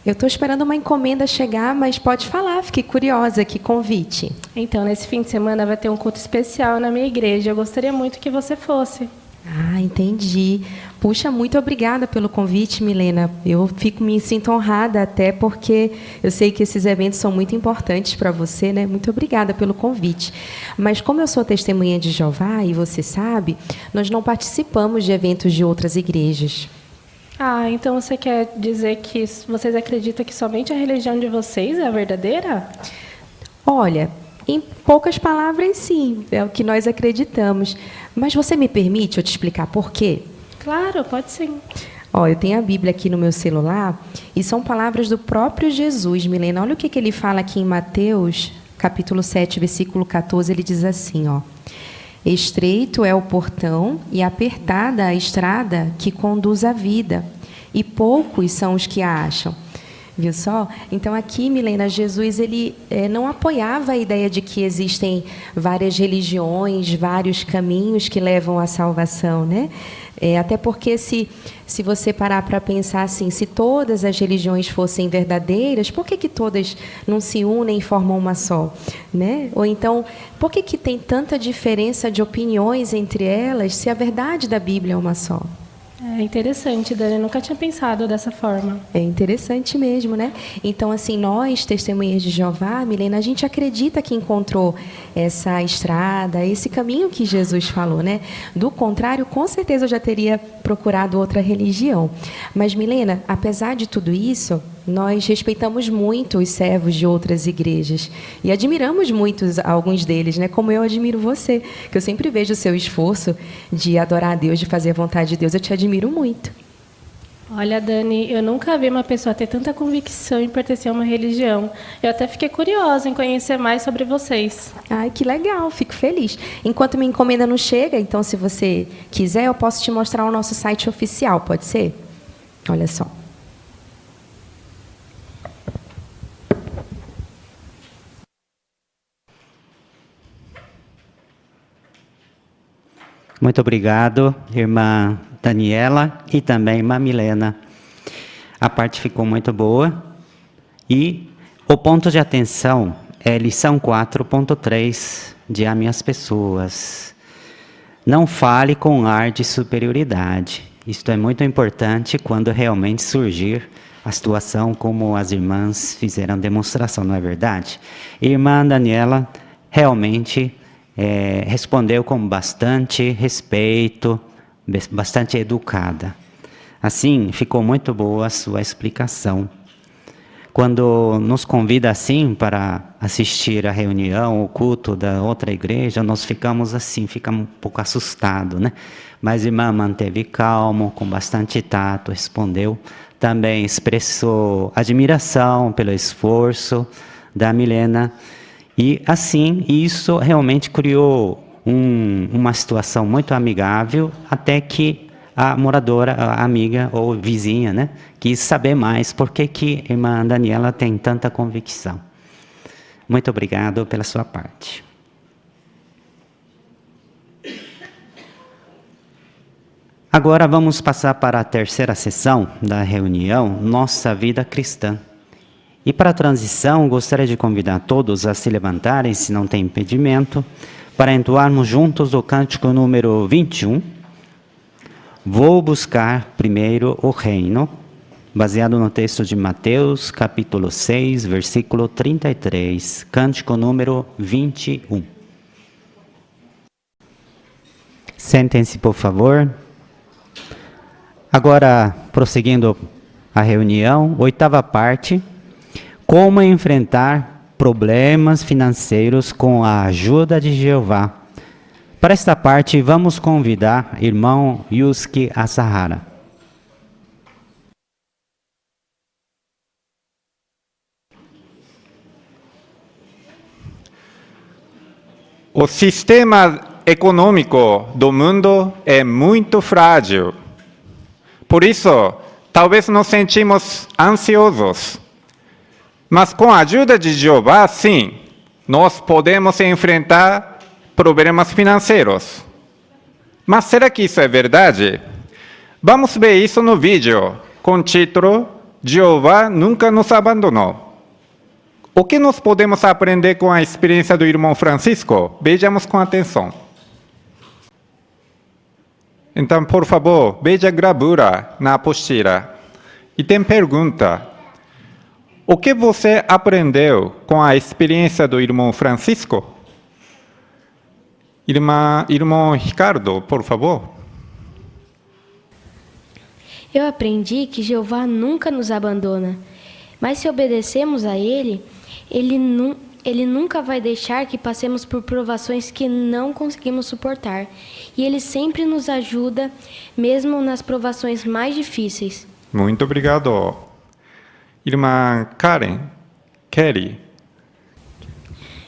Eu estou esperando uma encomenda chegar, mas pode falar, fiquei curiosa, que convite. Então, nesse fim de semana vai ter um culto especial na minha igreja. Eu gostaria muito que você fosse. Ah, entendi. Puxa, muito obrigada pelo convite, Milena. Eu me sinto honrada até porque eu sei que esses eventos são muito importantes para você, né? Muito obrigada pelo convite. Mas como eu sou testemunha de Jeová, e você sabe, nós não participamos de eventos de outras igrejas. Ah, então você quer dizer que vocês acreditam que somente a religião de vocês é a verdadeira? Olha, em poucas palavras, sim, é o que nós acreditamos. Mas você me permite eu te explicar por quê? Claro, pode sim. Ó, eu tenho a Bíblia aqui no meu celular e são palavras do próprio Jesus, Milena. Olha o que ele fala aqui em Mateus, capítulo 7, versículo 14. Ele diz assim, ó: estreito é o portão e apertada a estrada que conduz à vida, e poucos são os que a acham. Viu só? Então, aqui, Milena, Jesus ele não apoiava a ideia de que existem várias religiões, vários caminhos que levam à salvação, né? Até porque, se você parar para pensar assim, se todas as religiões fossem verdadeiras, por que todas não se unem e formam uma só? Né? Ou então, por que tem tanta diferença de opiniões entre elas, se a verdade da Bíblia é uma só? É interessante, Dani. Eu nunca tinha pensado dessa forma. É interessante mesmo, né? Então, assim, nós, testemunhas de Jeová, Milena, a gente acredita que encontrou essa estrada, esse caminho que Jesus falou, né? Do contrário, com certeza eu já teria procurado outra religião. Mas, Milena, apesar de tudo isso, nós respeitamos muito os servos de outras igrejas e admiramos muito alguns deles, né? Como eu admiro você, que eu sempre vejo o seu esforço de adorar a Deus, de fazer a vontade de Deus. Eu te admiro muito. Olha, Dani, eu nunca vi uma pessoa ter tanta convicção em pertencer a uma religião. Eu até fiquei curiosa em conhecer mais sobre vocês. Ai, que legal, fico feliz. Enquanto minha encomenda não chega, então, se você quiser, eu posso te mostrar o nosso site oficial, pode ser? Olha só. Muito obrigado, irmã Daniela e também irmã Milena. A parte ficou muito boa. E o ponto de atenção é lição 4.3 de Ame as Pessoas. Não fale com ar de superioridade. Isto é muito importante quando realmente surgir a situação como as irmãs fizeram demonstração, não é verdade? Irmã Daniela realmente respondeu com bastante respeito, bastante educada. Assim, ficou muito boa a sua explicação. Quando nos convida assim para assistir a reunião, o culto da outra igreja, nós ficamos um pouco assustados, né? Mas a irmã manteve calmo, com bastante tato, respondeu. Também expressou admiração pelo esforço da Milena. E assim, isso realmente criou uma situação muito amigável, até que a moradora, a amiga ou vizinha, né, quis saber mais por que a irmã Daniela tem tanta convicção. Muito obrigado pela sua parte. Agora vamos passar para a terceira sessão da reunião, Nossa Vida Cristã. E para a transição, gostaria de convidar todos a se levantarem, se não tem impedimento, para entoarmos juntos o cântico número 21, Vou buscar primeiro o reino, baseado no texto de Mateus, capítulo 6, versículo 33, cântico número 21. Sentem-se, por favor. Agora, prosseguindo a reunião, 8ª parte, como enfrentar problemas financeiros com a ajuda de Jeová. Para esta parte, vamos convidar irmão Yusuke Asahara. O sistema econômico do mundo é muito frágil. Por isso, talvez nos sentimos ansiosos. Mas com a ajuda de Jeová, sim, nós podemos enfrentar problemas financeiros. Mas será que isso é verdade? Vamos ver isso no vídeo, com o título Jeová nunca nos abandonou. O que nós podemos aprender com a experiência do irmão Francisco? Vejamos com atenção. Então, por favor, veja a gravura na apostila. E tem pergunta. O que você aprendeu com a experiência do irmão Francisco? Irmão Ricardo, por favor. Eu aprendi que Jeová nunca nos abandona, mas se obedecemos a Ele, Ele nunca vai deixar que passemos por provações que não conseguimos suportar. E Ele sempre nos ajuda, mesmo nas provações mais difíceis. Muito obrigado. Irmã Karen, Kelly.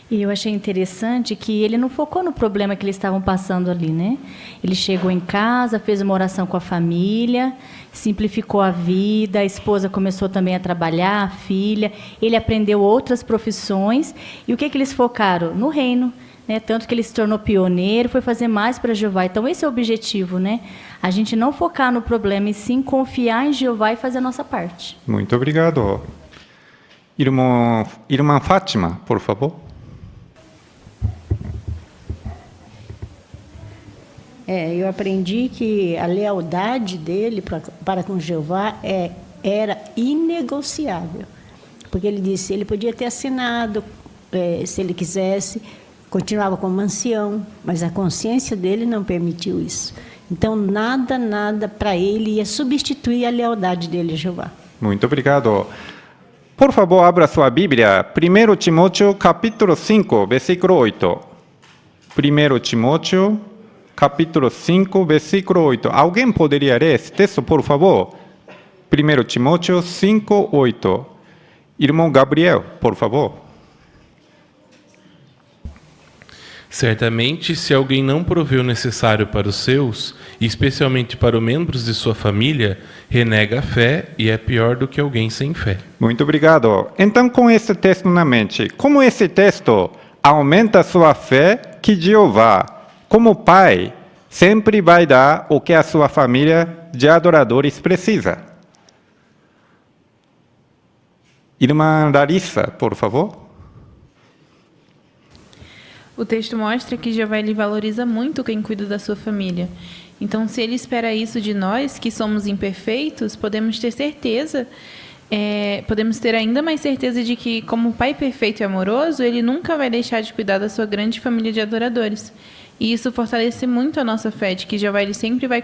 E eu achei interessante que ele não focou no problema que eles estavam passando ali, né? Ele chegou em casa, fez uma oração com a família, simplificou a vida, a esposa começou também a trabalhar, a filha, ele aprendeu outras profissões. E o que eles focaram? No reino, né? Tanto que ele se tornou pioneiro, foi fazer mais para Jeová. Então, esse é o objetivo, né? A gente não focar no problema, e sim confiar em Jeová e fazer a nossa parte. Muito obrigado. Irmã Fátima, por favor. Eu aprendi que a lealdade dele para com Jeová era inegociável. Porque ele disse, ele podia ter assinado, se ele quisesse, continuava como ancião, mas a consciência dele não permitiu isso. Então, nada para ele ia substituir a lealdade dele a Jeová. Muito obrigado. Por favor, abra sua Bíblia, 1 Timóteo, capítulo 5, versículo 8. 1 Timóteo, capítulo 5, versículo 8. Alguém poderia ler esse texto, por favor? 1 Timóteo 5, 8. Irmão Gabriel, por favor. Certamente, se alguém não provê o necessário para os seus, e especialmente para os membros de sua família, renega a fé e é pior do que alguém sem fé. Muito obrigado. Então, com esse texto na mente, como esse texto aumenta a sua fé que Jeová, como pai, sempre vai dar o que a sua família de adoradores precisa. Irmã Larissa, por favor. O texto mostra que Jeová ele valoriza muito quem cuida da sua família. Então, se ele espera isso de nós, que somos imperfeitos, podemos ter certeza, podemos ter ainda mais certeza de que, como Pai perfeito e amoroso, ele nunca vai deixar de cuidar da sua grande família de adoradores. E isso fortalece muito a nossa fé, de que Jeová ele sempre vai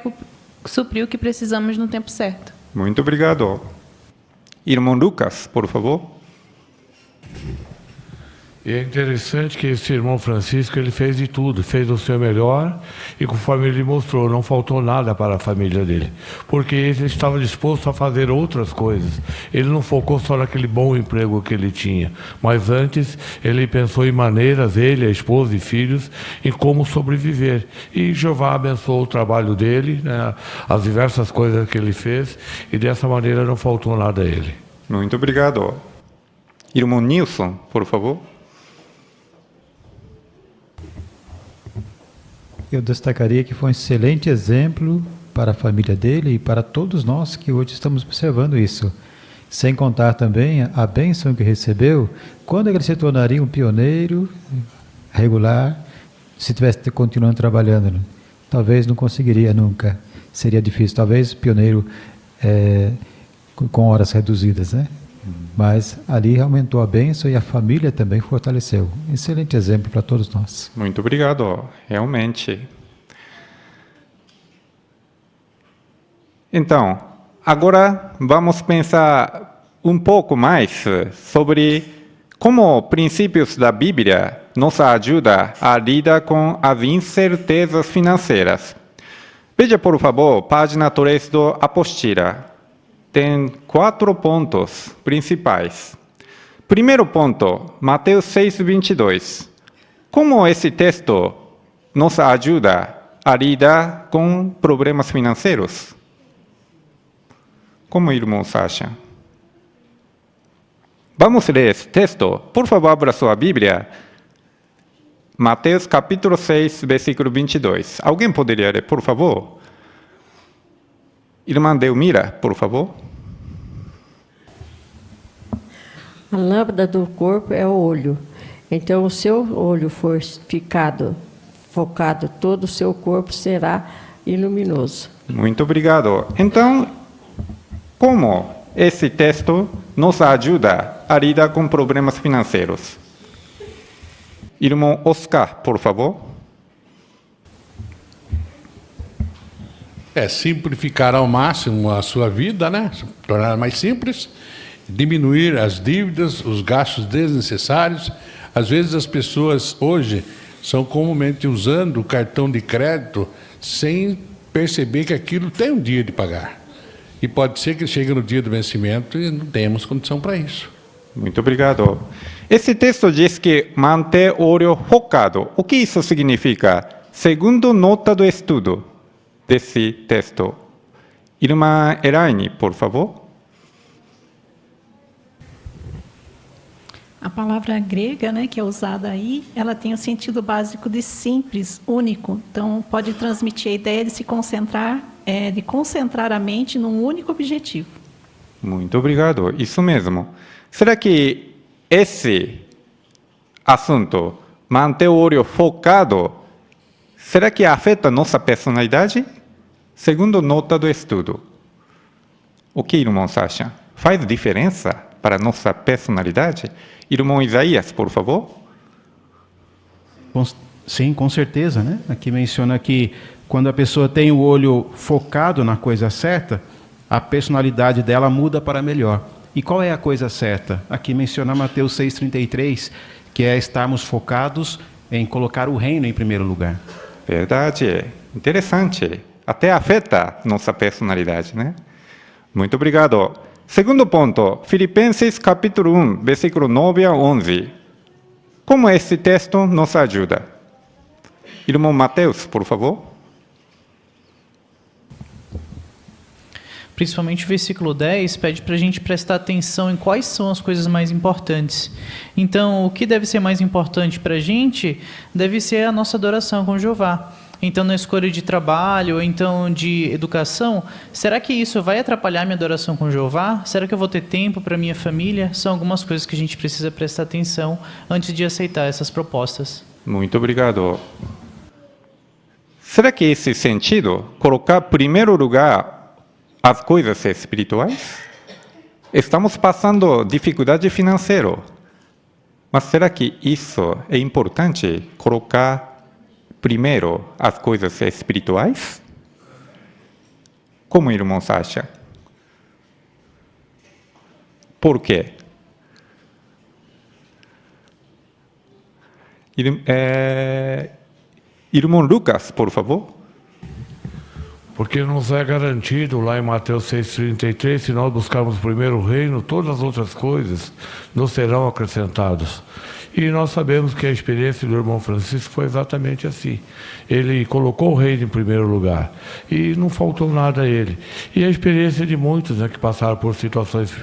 suprir o que precisamos no tempo certo. Muito obrigado. Irmão Lucas, por favor. E é interessante que esse irmão Francisco, ele fez de tudo, fez o seu melhor e conforme ele mostrou, não faltou nada para a família dele. Porque ele estava disposto a fazer outras coisas. Ele não focou só naquele bom emprego que ele tinha, mas antes ele pensou em maneiras, ele, a esposa e filhos, em como sobreviver. E Jeová abençoou o trabalho dele, né, as diversas coisas que ele fez, e dessa maneira não faltou nada a ele. Muito obrigado. Irmão Nilson, por favor. Eu destacaria que foi um excelente exemplo para a família dele e para todos nós que hoje estamos observando isso. Sem contar também a bênção que recebeu quando ele se tornaria um pioneiro regular, se tivesse continuando trabalhando. Talvez não conseguiria nunca, seria difícil. Talvez pioneiro com horas reduzidas, né? Mas ali aumentou a bênção e a família também fortaleceu. Excelente exemplo para todos nós. Muito obrigado, realmente. Então, agora vamos pensar um pouco mais sobre como princípios da Bíblia nos ajudam a lidar com as incertezas financeiras. Veja, por favor, página 3 do apostila. Tem 4 pontos principais. Primeiro ponto, Mateus 6:22. Como esse texto nos ajuda a lidar com problemas financeiros? Como irmãos acham? Vamos ler esse texto? Por favor, abra sua Bíblia. Mateus capítulo 6, versículo 22. Alguém poderia ler, por favor? Irmã Delmira, por favor. A lâmpada do corpo é o olho. Então, o seu olho for focado, todo o seu corpo será luminoso. Muito obrigado. Então, como esse texto nos ajuda a lidar com problemas financeiros? Irmão Oscar, por favor. Simplificar ao máximo a sua vida, né? Tornar mais simples, diminuir as dívidas, os gastos desnecessários. Às vezes as pessoas hoje são comumente usando o cartão de crédito sem perceber que aquilo tem um dia de pagar. E pode ser que chegue no dia do vencimento e não temos condição para isso. Muito obrigado. Esse texto diz que manter o olho focado. O que isso significa? Segundo nota do estudo desse texto. Irmã Elaine, por favor. A palavra grega, né, que é usada aí, ela tem o sentido básico de simples, único. Então, pode transmitir a ideia de se concentrar, de concentrar a mente num único objetivo. Muito obrigado. Isso mesmo. Será que esse assunto, manter o olho focado, será que afeta nossa personalidade? Segundo nota do estudo. O que irmãos acham? Faz diferença para nossa personalidade? Irmão Isaías, por favor. Sim, com certeza, né? Aqui menciona que quando a pessoa tem o olho focado na coisa certa, a personalidade dela muda para melhor. E qual é a coisa certa? Aqui menciona Mateus 6,33, que é estarmos focados em colocar o reino em primeiro lugar. Verdade, interessante. Até afeta nossa personalidade, né? Muito obrigado. Segundo ponto, Filipenses capítulo 1, versículo 9 a 11. Como esse texto nos ajuda? Irmão Mateus, por favor. Principalmente o versículo 10 pede para a gente prestar atenção em quais são as coisas mais importantes. Então, o que deve ser mais importante para a gente deve ser a nossa adoração com Jeová. então na escolha de trabalho, ou então de educação, será que isso vai atrapalhar minha adoração com Jeová? Será que eu vou ter tempo para minha família? São algumas coisas que a gente precisa prestar atenção antes de aceitar essas propostas. Muito obrigado. Será que esse sentido, colocar em primeiro lugar as coisas espirituais? Estamos passando dificuldade financeira. Mas será que isso é importante, colocar primeiro as coisas espirituais? Como irmãos acham? Por quê? Irmão Lucas, por favor. Porque nos é garantido lá em Mateus 6,33, se nós buscarmos primeiro o reino, todas as outras coisas nos serão acrescentadas. E nós sabemos que a experiência do irmão Francisco foi exatamente assim. Ele colocou o reino em primeiro lugar e não faltou nada a ele. E a experiência de muitos, né, que passaram por situações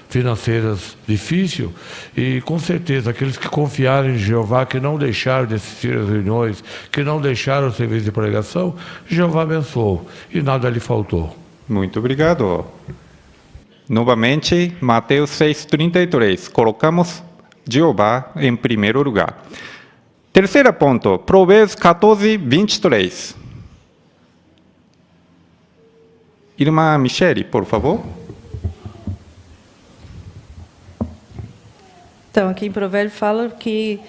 financeiras difíceis, e com certeza aqueles que confiaram em Jeová, que não deixaram de assistir às reuniões, que não deixaram o serviço de pregação, Jeová abençoou e nada lhe faltou. Muito obrigado. Novamente, Mateus 6,33. Colocamos Jeová em primeiro lugar. Terceiro ponto, Provérbios 14:23. Irmã Michele, por favor. Então, aqui em Provérbios fala que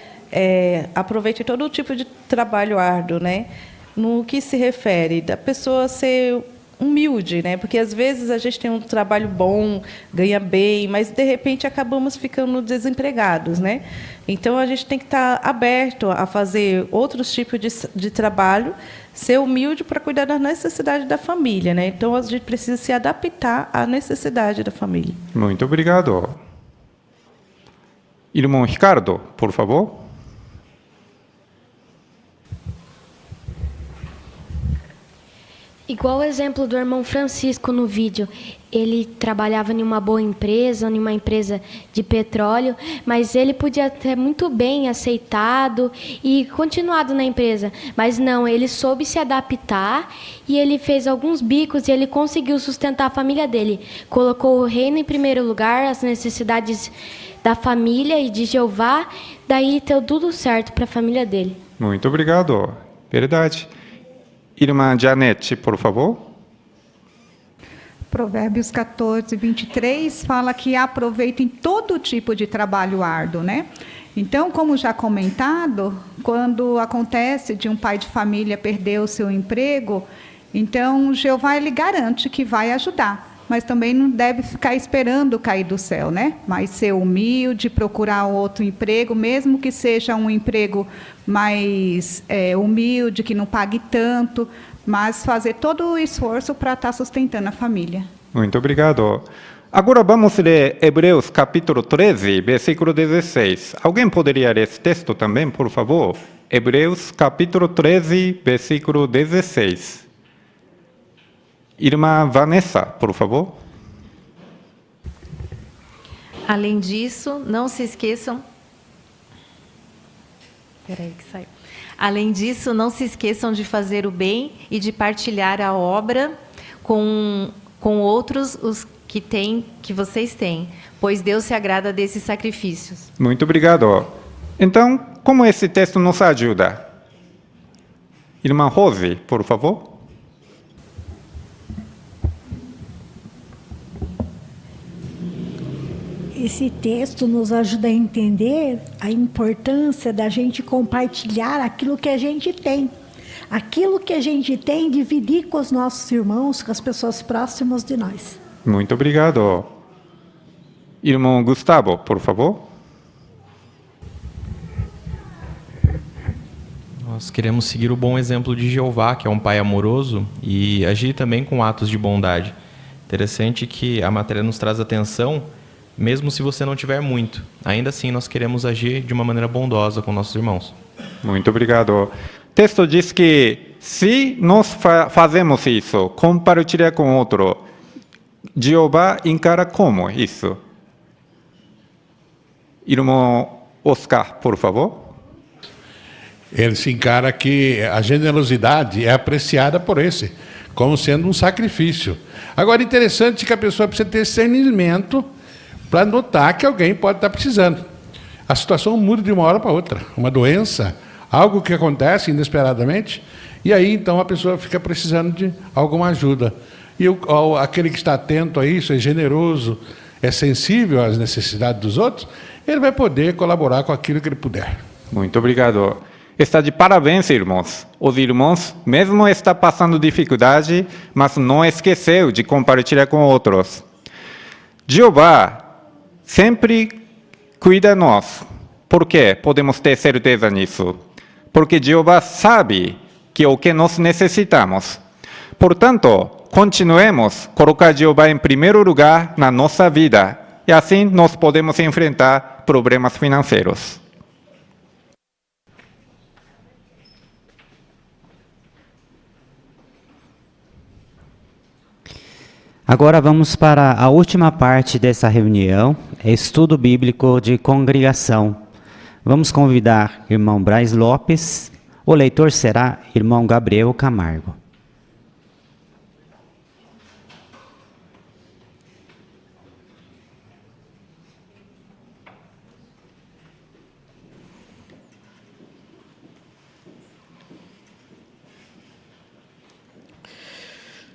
aproveite todo tipo de trabalho árduo, né? No que se refere da pessoa ser humilde, né? Porque às vezes a gente tem um trabalho bom, ganha bem, mas de repente acabamos ficando desempregados, né? Então a gente tem que estar aberto a fazer outros tipos de trabalho, ser humilde para cuidar das necessidades da família, né? Então a gente precisa se adaptar à necessidade da família. Muito obrigado. Irmão Ricardo, por favor. Igual o exemplo do irmão Francisco no vídeo, ele trabalhava em uma boa empresa, em uma empresa de petróleo, mas ele podia ter muito bem aceitado e continuado na empresa, mas não, ele soube se adaptar e ele fez alguns bicos e ele conseguiu sustentar a família dele. Colocou o reino em primeiro lugar, as necessidades da família e de Jeová, daí deu tudo certo para a família dele. Muito obrigado. Verdade. Irmã Janete, por favor. Provérbios 14:23 fala que aproveitem todo tipo de trabalho árduo, né? Então, como já comentado, quando acontece de um pai de família perder o seu emprego, então Jeová ele garante que vai ajudar. Mas também não deve ficar esperando cair do céu, né? Mas ser humilde, procurar outro emprego, mesmo que seja um emprego mais humilde, que não pague tanto, mas fazer todo o esforço para estar sustentando a família. Muito obrigado. Agora vamos ler Hebreus capítulo 13, versículo 16. Alguém poderia ler esse texto também, por favor? Hebreus capítulo 13, versículo 16. Irmã Vanessa, por favor. Além disso, não se esqueçam... Espera aí que saiu. Além disso, não se esqueçam de fazer o bem e de partilhar a obra com outros os que vocês têm, pois Deus se agrada desses sacrifícios. Muito obrigado. Então, como esse texto nos ajuda? Irmã Rose, por favor. Esse texto nos ajuda a entender a importância da gente compartilhar aquilo que a gente tem. Aquilo que a gente tem, dividir com os nossos irmãos, com as pessoas próximas de nós. Muito obrigado. Irmão Gustavo, por favor. Nós queremos seguir o bom exemplo de Jeová, que é um pai amoroso, e agir também com atos de bondade. Interessante que a matéria nos traz atenção, mesmo se você não tiver muito. Ainda assim, nós queremos agir de uma maneira bondosa com nossos irmãos. Muito obrigado. O texto diz que se nós fazemos isso, compartilhar com outro, Jeová encara como isso? Irmão Oscar, por favor. Ele se encara que a generosidade é apreciada por esse, como sendo um sacrifício. Agora, interessante que a pessoa precisa ter discernimento para notar que alguém pode estar precisando. A situação muda de uma hora para outra. Uma doença, algo que acontece inesperadamente, e aí, então, a pessoa fica precisando de alguma ajuda. E aquele que está atento a isso, é generoso, é sensível às necessidades dos outros, ele vai poder colaborar com aquilo que ele puder. Muito obrigado. Está de parabéns, irmãos. Os irmãos, mesmo está passando dificuldade, mas não esqueceu de compartilhar com outros. Jeová sempre cuida de nós. Por que podemos ter certeza nisso? Porque Jeová sabe que o que nós necessitamos. Portanto, continuemos a colocar Jeová em primeiro lugar na nossa vida, e assim nós podemos enfrentar problemas financeiros. Agora vamos para a última parte dessa reunião, estudo bíblico de congregação. Vamos convidar irmão Braz Lopes, o leitor será irmão Gabriel Camargo.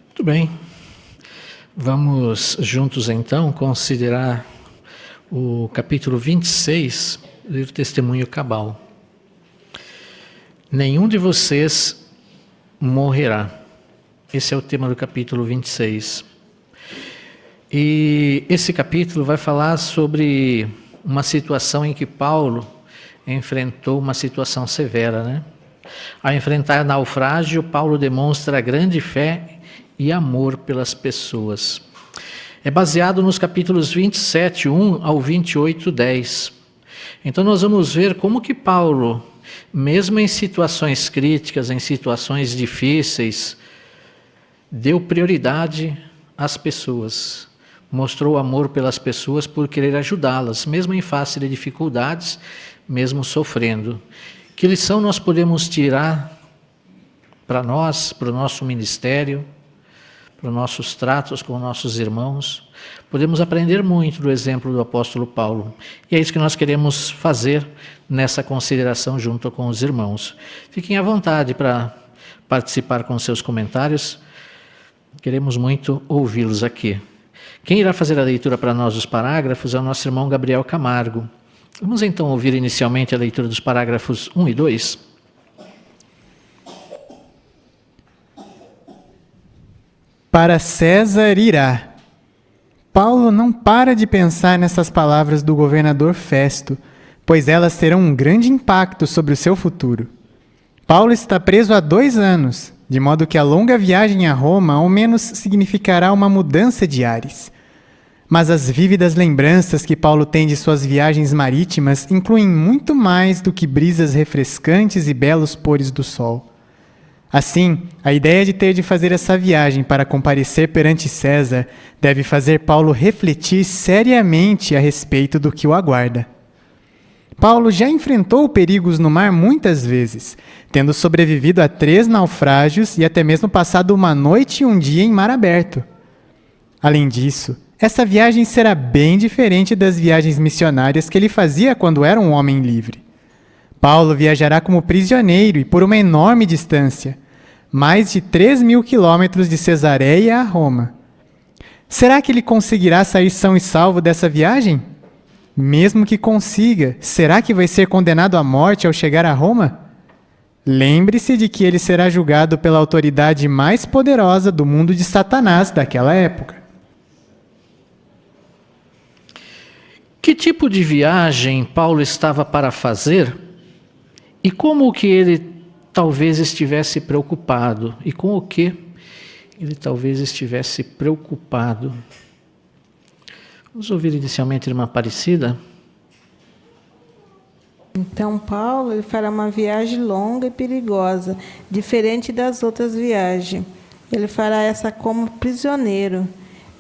Muito bem. Vamos juntos, então, considerar o capítulo 26 do Testemunho Cabal. Nenhum de vocês morrerá. Esse é o tema do capítulo 26. E esse capítulo vai falar sobre uma situação em que Paulo enfrentou uma situação severa, né? Ao enfrentar naufrágio, Paulo demonstra grande fé e amor pelas pessoas. É baseado nos capítulos 27, 1 ao 28, 10. Então nós vamos ver como que Paulo, mesmo em situações críticas, em situações difíceis, deu prioridade às pessoas. Mostrou amor pelas pessoas por querer ajudá-las, mesmo em face de dificuldades, mesmo sofrendo. Que lição nós podemos tirar para nós, para o nosso ministério, para os nossos tratos com nossos irmãos? Podemos aprender muito do exemplo do apóstolo Paulo. E é isso que nós queremos fazer nessa consideração junto com os irmãos. Fiquem à vontade para participar com seus comentários. Queremos muito ouvi-los aqui. Quem irá fazer a leitura para nós dos parágrafos é o nosso irmão Gabriel Camargo. Vamos então ouvir inicialmente a leitura dos parágrafos 1 e 2. Para César irá. Paulo não para de pensar nessas palavras do governador Festo, pois elas terão um grande impacto sobre o seu futuro. Paulo está preso há 2 anos, de modo que a longa viagem a Roma ao menos significará uma mudança de ares. Mas as vívidas lembranças que Paulo tem de suas viagens marítimas incluem muito mais do que brisas refrescantes e belos pôres do sol. Assim, a ideia de ter de fazer essa viagem para comparecer perante César deve fazer Paulo refletir seriamente a respeito do que o aguarda. Paulo já enfrentou perigos no mar muitas vezes, tendo sobrevivido a 3 naufrágios e até mesmo passado uma noite e um dia em mar aberto. Além disso, essa viagem será bem diferente das viagens missionárias que ele fazia quando era um homem livre. Paulo viajará como prisioneiro e por uma enorme distância, mais de 3.000 quilômetros de Cesareia a Roma. Será que ele conseguirá sair são e salvo dessa viagem? Mesmo que consiga, será que vai ser condenado à morte ao chegar a Roma? Lembre-se de que ele será julgado pela autoridade mais poderosa do mundo de Satanás daquela época. Que tipo de viagem Paulo estava para fazer? E como que ele talvez estivesse preocupado? E com o que ele talvez estivesse preocupado? Vamos ouvir inicialmente a irmã Aparecida. Então, Paulo ele fará uma viagem longa e perigosa, diferente das outras viagens. Ele fará essa como prisioneiro.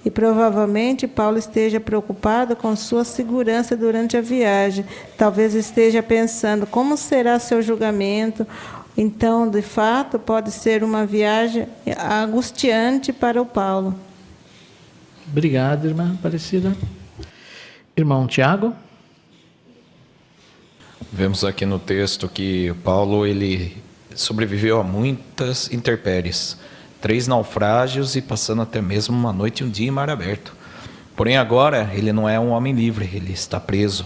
e provavelmente Paulo esteja preocupado com sua segurança durante a viagem. Talvez esteja pensando como será seu julgamento. Então, de fato, pode ser uma viagem angustiante para o Paulo. Obrigado, irmã Aparecida. Irmão Tiago. Vemos aqui no texto que Paulo ele sobreviveu a muitas intempéries, 3 naufrágios e passando até mesmo uma noite e um dia em mar aberto. Porém agora ele não é um homem livre, ele está preso.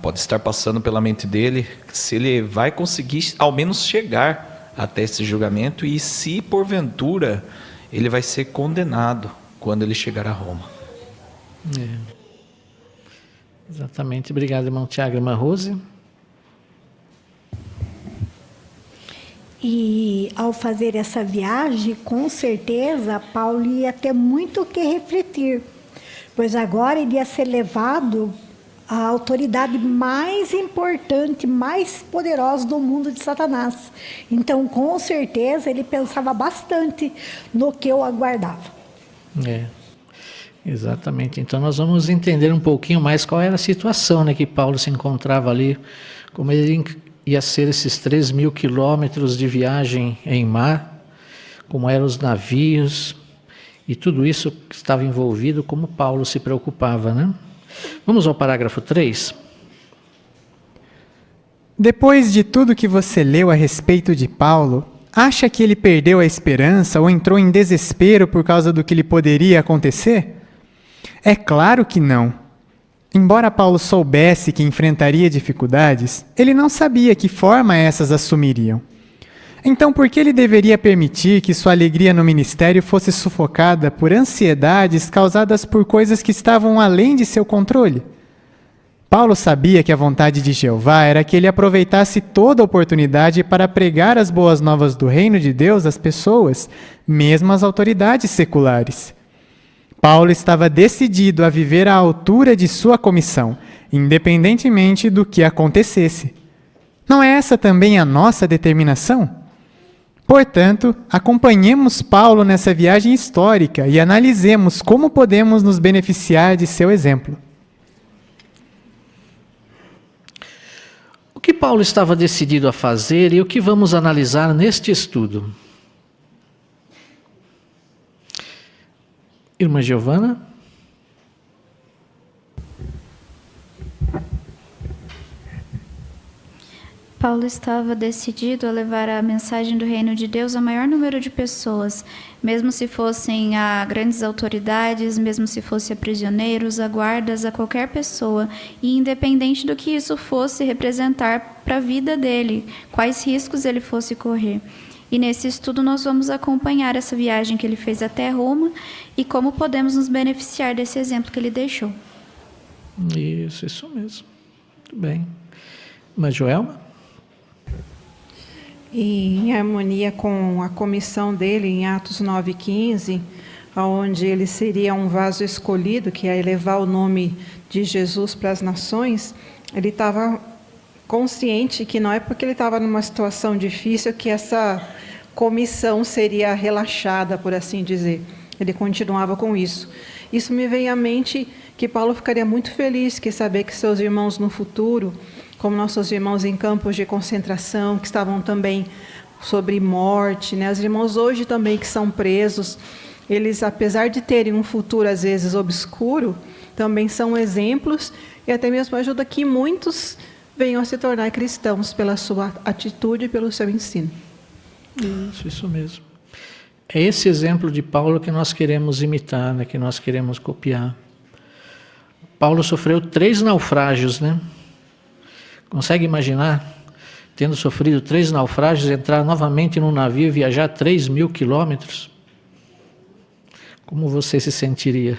Pode estar passando pela mente dele se ele vai conseguir ao menos chegar até esse julgamento e se porventura ele vai ser condenado quando ele chegar a Roma. Exatamente. Obrigado, irmão Tiago. Irmã Rose. E ao fazer essa viagem, com certeza, Paulo ia ter muito o que refletir, pois agora ele ia ser levado à autoridade mais importante, mais poderosa do mundo de Satanás. Então, com certeza, ele pensava bastante no que o aguardava. Exatamente. Então, nós vamos entender um pouquinho mais qual era a situação, né, que Paulo se encontrava ali, como ele ia ser esses 3.000 quilômetros de viagem em mar, como eram os navios e tudo isso que estava envolvido, como Paulo se preocupava, né? Vamos ao parágrafo 3. Depois de tudo que você leu a respeito de Paulo, acha que ele perdeu a esperança ou entrou em desespero por causa do que lhe poderia acontecer? É claro que não. Embora Paulo soubesse que enfrentaria dificuldades, ele não sabia que forma essas assumiriam. Então, por que ele deveria permitir que sua alegria no ministério fosse sufocada por ansiedades causadas por coisas que estavam além de seu controle? Paulo sabia que a vontade de Jeová era que ele aproveitasse toda a oportunidade para pregar as boas novas do reino de Deus às pessoas, mesmo às autoridades seculares. Paulo estava decidido a viver à altura de sua comissão, independentemente do que acontecesse. Não é essa também a nossa determinação? Portanto, acompanhemos Paulo nessa viagem histórica e analisemos como podemos nos beneficiar de seu exemplo. O que Paulo estava decidido a fazer e o que vamos analisar neste estudo? Irmã Giovana. Paulo estava decidido a levar a mensagem do reino de Deus a maior número de pessoas, mesmo se fossem a grandes autoridades, mesmo se fossem a prisioneiros, a guardas, a qualquer pessoa, e independente do que isso fosse representar para a vida dele, quais riscos ele fosse correr. E nesse estudo nós vamos acompanhar essa viagem que ele fez até Roma e como podemos nos beneficiar desse exemplo que ele deixou. Isso mesmo. Muito bem. Mas Joelma? E em harmonia com a comissão dele em Atos 9:15, onde ele seria um vaso escolhido, que é elevar o nome de Jesus para as nações, ele estava consciente que não é porque ele estava numa situação difícil que essa comissão seria relaxada, por assim dizer. Ele continuava com isso. Isso me veio à mente que Paulo ficaria muito feliz que saber que seus irmãos no futuro, como nossos irmãos em campos de concentração, que estavam também sobre morte, né? Os irmãos hoje também que são presos, eles, apesar de terem um futuro às vezes obscuro, também são exemplos e até mesmo ajuda que muitos venham a se tornar cristãos pela sua atitude e pelo seu ensino. Isso mesmo. É esse exemplo de Paulo que nós queremos imitar, né, que nós queremos copiar. Paulo sofreu 3 naufrágios, né? Consegue imaginar, tendo sofrido 3 naufrágios, entrar novamente num navio e viajar 3.000 quilômetros? Como você se sentiria?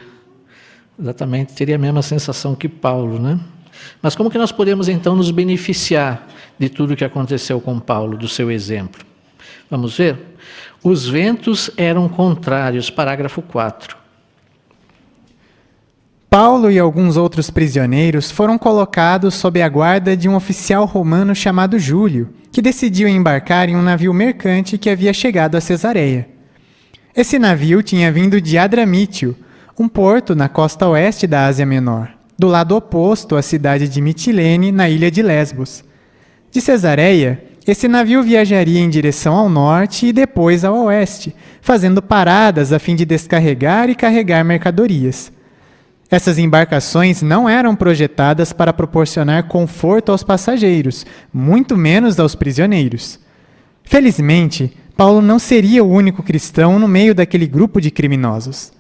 Exatamente, teria a mesma sensação que Paulo, né? Mas como que nós podemos então nos beneficiar de tudo o que aconteceu com Paulo, do seu exemplo? Vamos ver? Os ventos eram contrários, parágrafo 4. Paulo e alguns outros prisioneiros foram colocados sob a guarda de um oficial romano chamado Júlio, que decidiu embarcar em um navio mercante que havia chegado a Cesareia. Esse navio tinha vindo de Adramítio, um porto na costa oeste da Ásia Menor, do lado oposto à cidade de Mitilene, na ilha de Lesbos. De Cesareia, esse navio viajaria em direção ao norte e depois ao oeste, fazendo paradas a fim de descarregar e carregar mercadorias. Essas embarcações não eram projetadas para proporcionar conforto aos passageiros, muito menos aos prisioneiros. Felizmente, Paulo não seria o único cristão no meio daquele grupo de criminosos.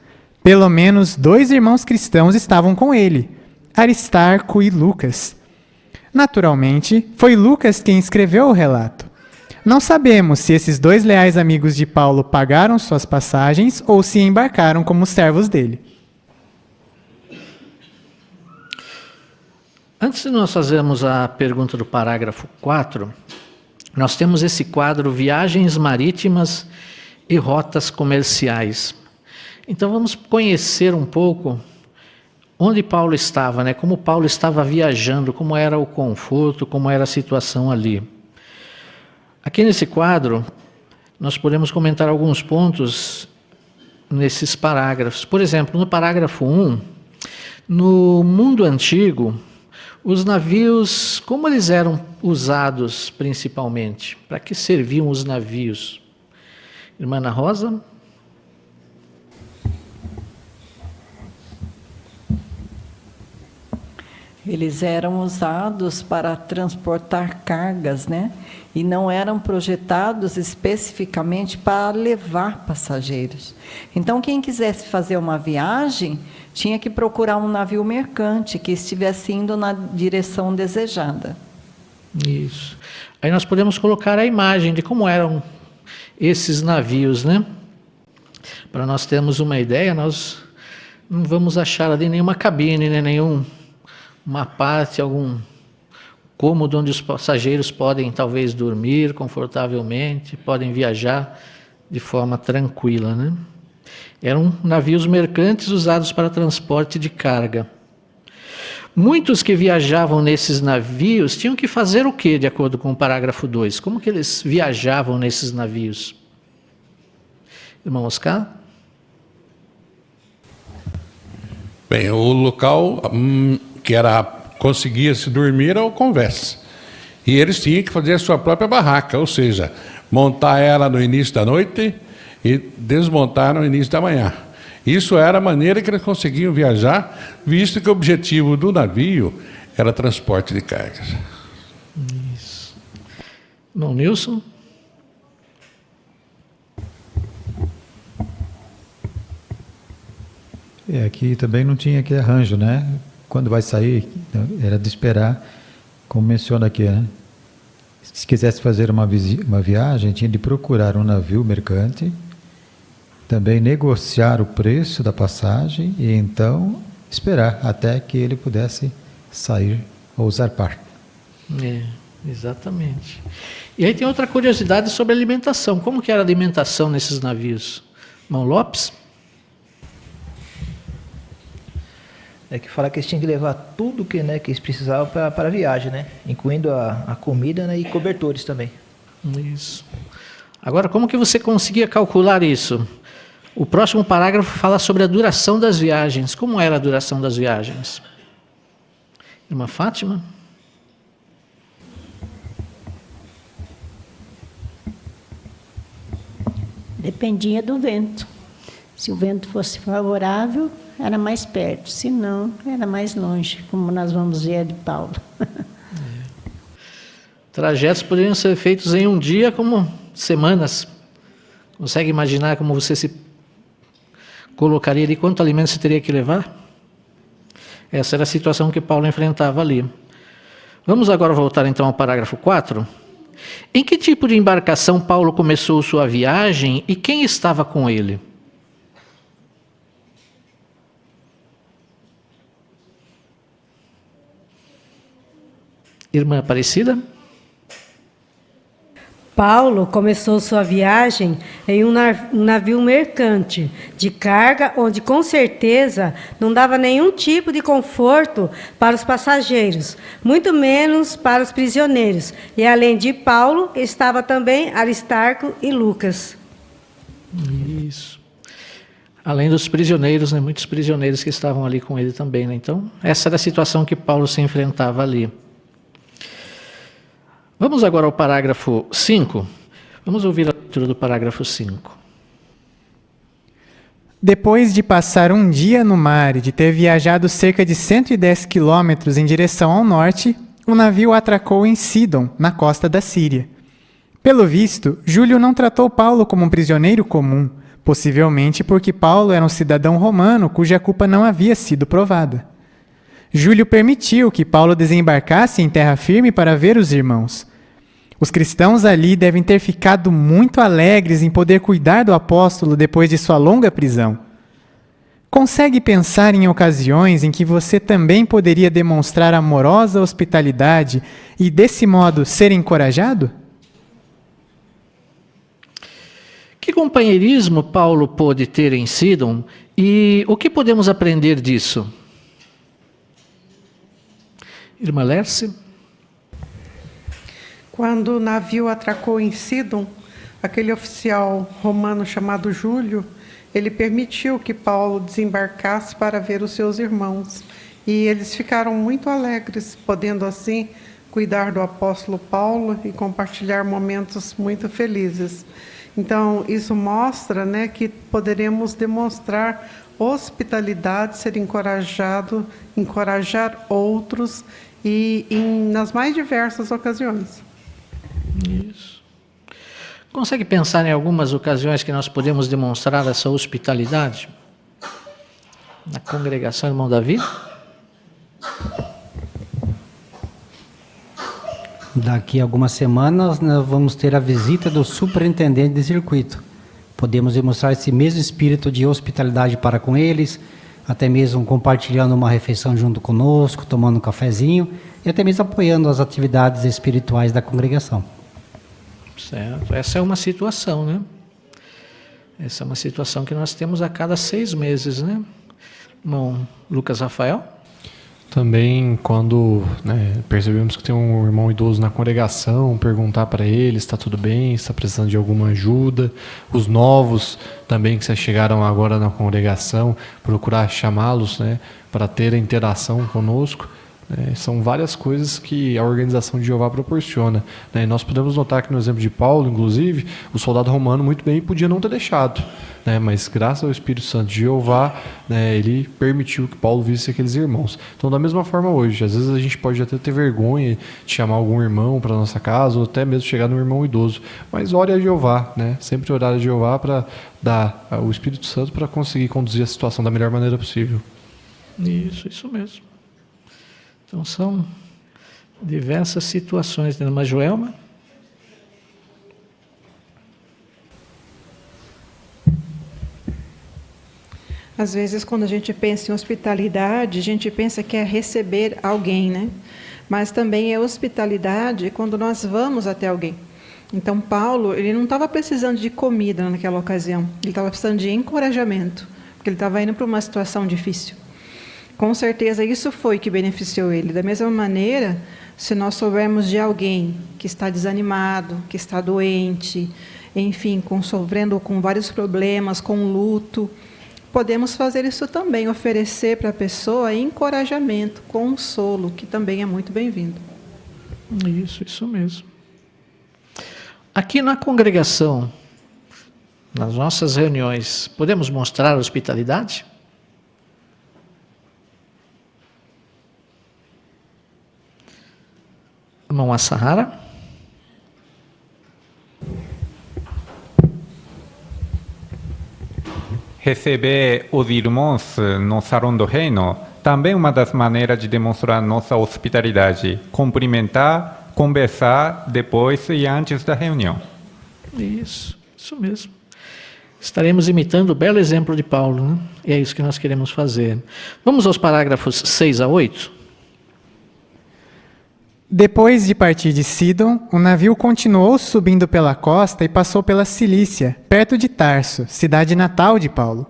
Pelo menos 2 irmãos cristãos estavam com ele, Aristarco e Lucas. Naturalmente, foi Lucas quem escreveu o relato. Não sabemos se esses 2 leais amigos de Paulo pagaram suas passagens ou se embarcaram como servos dele. Antes de nós fazermos a pergunta do parágrafo 4, nós temos esse quadro Viagens Marítimas e Rotas Comerciais. Então vamos conhecer um pouco onde Paulo estava, né? Como Paulo estava viajando, como era o conforto, como era a situação ali. Aqui nesse quadro, nós podemos comentar alguns pontos nesses parágrafos. Por exemplo, no parágrafo 1, no mundo antigo, os navios, como eles eram usados principalmente? Para que serviam os navios? Irmã Ana Rosa? Eles eram usados para transportar cargas, né? E não eram projetados especificamente para levar passageiros. Então, quem quisesse fazer uma viagem, tinha que procurar um navio mercante que estivesse indo na direção desejada. Isso. Aí nós podemos colocar a imagem de como eram esses navios, né? Para nós termos uma ideia, nós não vamos achar ali nenhuma cabine, né? Uma parte, algum cômodo onde os passageiros podem talvez dormir confortavelmente, podem viajar de forma tranquila, né? Eram navios mercantes usados para transporte de carga. Muitos que viajavam nesses navios tinham que fazer o quê, de acordo com o parágrafo 2? Como que eles viajavam nesses navios? Irmão Oscar? Bem, o local que conseguia se dormir era o convés. E eles tinham que fazer a sua própria barraca, ou seja, montar ela no início da noite e desmontar no início da manhã. Isso era a maneira que eles conseguiam viajar, visto que o objetivo do navio era transporte de cargas. Isso. Irmão Nilson? Aqui também não tinha aquele arranjo, né? Quando vai sair, era de esperar, como menciona aqui, né? Se quisesse fazer uma viagem, tinha de procurar um navio mercante, também negociar o preço da passagem e então esperar até que ele pudesse sair ou zarpar. Exatamente. E aí tem outra curiosidade sobre a alimentação. Como que era a alimentação nesses navios? Irmão Lopes? É que fala que eles tinham que levar tudo que eles precisavam para a viagem, né? Incluindo a comida, né? E cobertores também. Isso. Agora, como que você conseguia calcular isso? O próximo parágrafo fala sobre a duração das viagens. Como era a duração das viagens? Irmã Fátima? Dependia do vento. Se o vento fosse favorável, era mais perto. Se não, era mais longe, como nós vamos ver a de Paulo. Trajetos poderiam ser feitos em um dia como semanas. Consegue imaginar como você se colocaria ali? Quanto alimento você teria que levar? Essa era a situação que Paulo enfrentava ali. Vamos agora voltar então ao parágrafo 4. Em que tipo de embarcação Paulo começou sua viagem e quem estava com ele? Irmã Aparecida? Paulo começou sua viagem em um navio mercante de carga, onde com certeza não dava nenhum tipo de conforto para os passageiros, muito menos para os prisioneiros. E além de Paulo, estava também Aristarco e Lucas. Isso. Além dos prisioneiros, né, muitos prisioneiros que estavam ali com ele também. Né? Então, essa era a situação que Paulo se enfrentava ali. Vamos agora ao parágrafo 5. Vamos ouvir a leitura do parágrafo 5. Depois de passar um dia no mar e de ter viajado cerca de 110 quilômetros em direção ao norte, o navio atracou em Sidon, na costa da Síria. Pelo visto, Júlio não tratou Paulo como um prisioneiro comum, possivelmente porque Paulo era um cidadão romano cuja culpa não havia sido provada. Júlio permitiu que Paulo desembarcasse em terra firme para ver os irmãos. Os cristãos ali devem ter ficado muito alegres em poder cuidar do apóstolo depois de sua longa prisão. Consegue pensar em ocasiões em que você também poderia demonstrar amorosa hospitalidade e, desse modo, ser encorajado? Que companheirismo Paulo pôde ter em Sidon e o que podemos aprender disso? Irmã Lerce? Quando o navio atracou em Sidon, aquele oficial romano chamado Júlio, ele permitiu que Paulo desembarcasse para ver os seus irmãos. E eles ficaram muito alegres, podendo assim cuidar do apóstolo Paulo e compartilhar momentos muito felizes. Então, isso mostra, né, que poderemos demonstrar hospitalidade, ser encorajado, encorajar outros e nas mais diversas ocasiões. Isso. Consegue pensar em algumas ocasiões que nós podemos demonstrar essa hospitalidade? Na congregação, irmão Davi? Daqui a algumas semanas nós vamos ter a visita do superintendente de circuito. Podemos demonstrar esse mesmo espírito de hospitalidade para com eles, até mesmo compartilhando uma refeição junto conosco, tomando um cafezinho e até mesmo apoiando as atividades espirituais da congregação. Certo. Essa é uma situação, né? Essa é uma situação que nós temos a cada 6 meses, né? Irmão Lucas Rafael? Também, quando percebemos que tem um irmão idoso na congregação, perguntar para ele se está tudo bem, se está precisando de alguma ajuda. Os novos também que se chegaram agora na congregação, procurar chamá-los, né, para ter interação conosco. São várias coisas que a organização de Jeová proporciona. E nós podemos notar que no exemplo de Paulo, inclusive, o soldado romano muito bem podia não ter deixado. Mas graças ao Espírito Santo de Jeová, ele permitiu que Paulo visse aqueles irmãos. Então, da mesma forma hoje, às vezes a gente pode até ter vergonha de chamar algum irmão para a nossa casa, ou até mesmo chegar no irmão idoso. Mas ore a Jeová, sempre orar a Jeová para dar o Espírito Santo para conseguir conduzir a situação da melhor maneira possível. Isso mesmo. Então, são diversas situações. Mas Joelma? Às vezes, quando a gente pensa em hospitalidade, a gente pensa que é receber alguém, né? Mas também é hospitalidade quando nós vamos até alguém. Então, Paulo, ele não estava precisando de comida naquela ocasião. Ele estava precisando de encorajamento, porque ele estava indo para uma situação difícil. Com certeza, isso foi que beneficiou ele. Da mesma maneira, se nós soubermos de alguém que está desanimado, que está doente, enfim, sofrendo com vários problemas, com luto, podemos fazer isso também, oferecer para a pessoa encorajamento, consolo, que também é muito bem-vindo. Isso mesmo. Aqui na congregação, nas nossas reuniões, podemos mostrar hospitalidade? Irmão Assahara? Receber os irmãos no salão do reino também é uma das maneiras de demonstrar nossa hospitalidade. Cumprimentar, conversar depois e antes da reunião. Isso mesmo. Estaremos imitando o belo exemplo de Paulo, né? E é isso que nós queremos fazer. Vamos aos parágrafos 6 a 8. Depois de partir de Sidon, o navio continuou subindo pela costa e passou pela Cilícia, perto de Tarso, cidade natal de Paulo.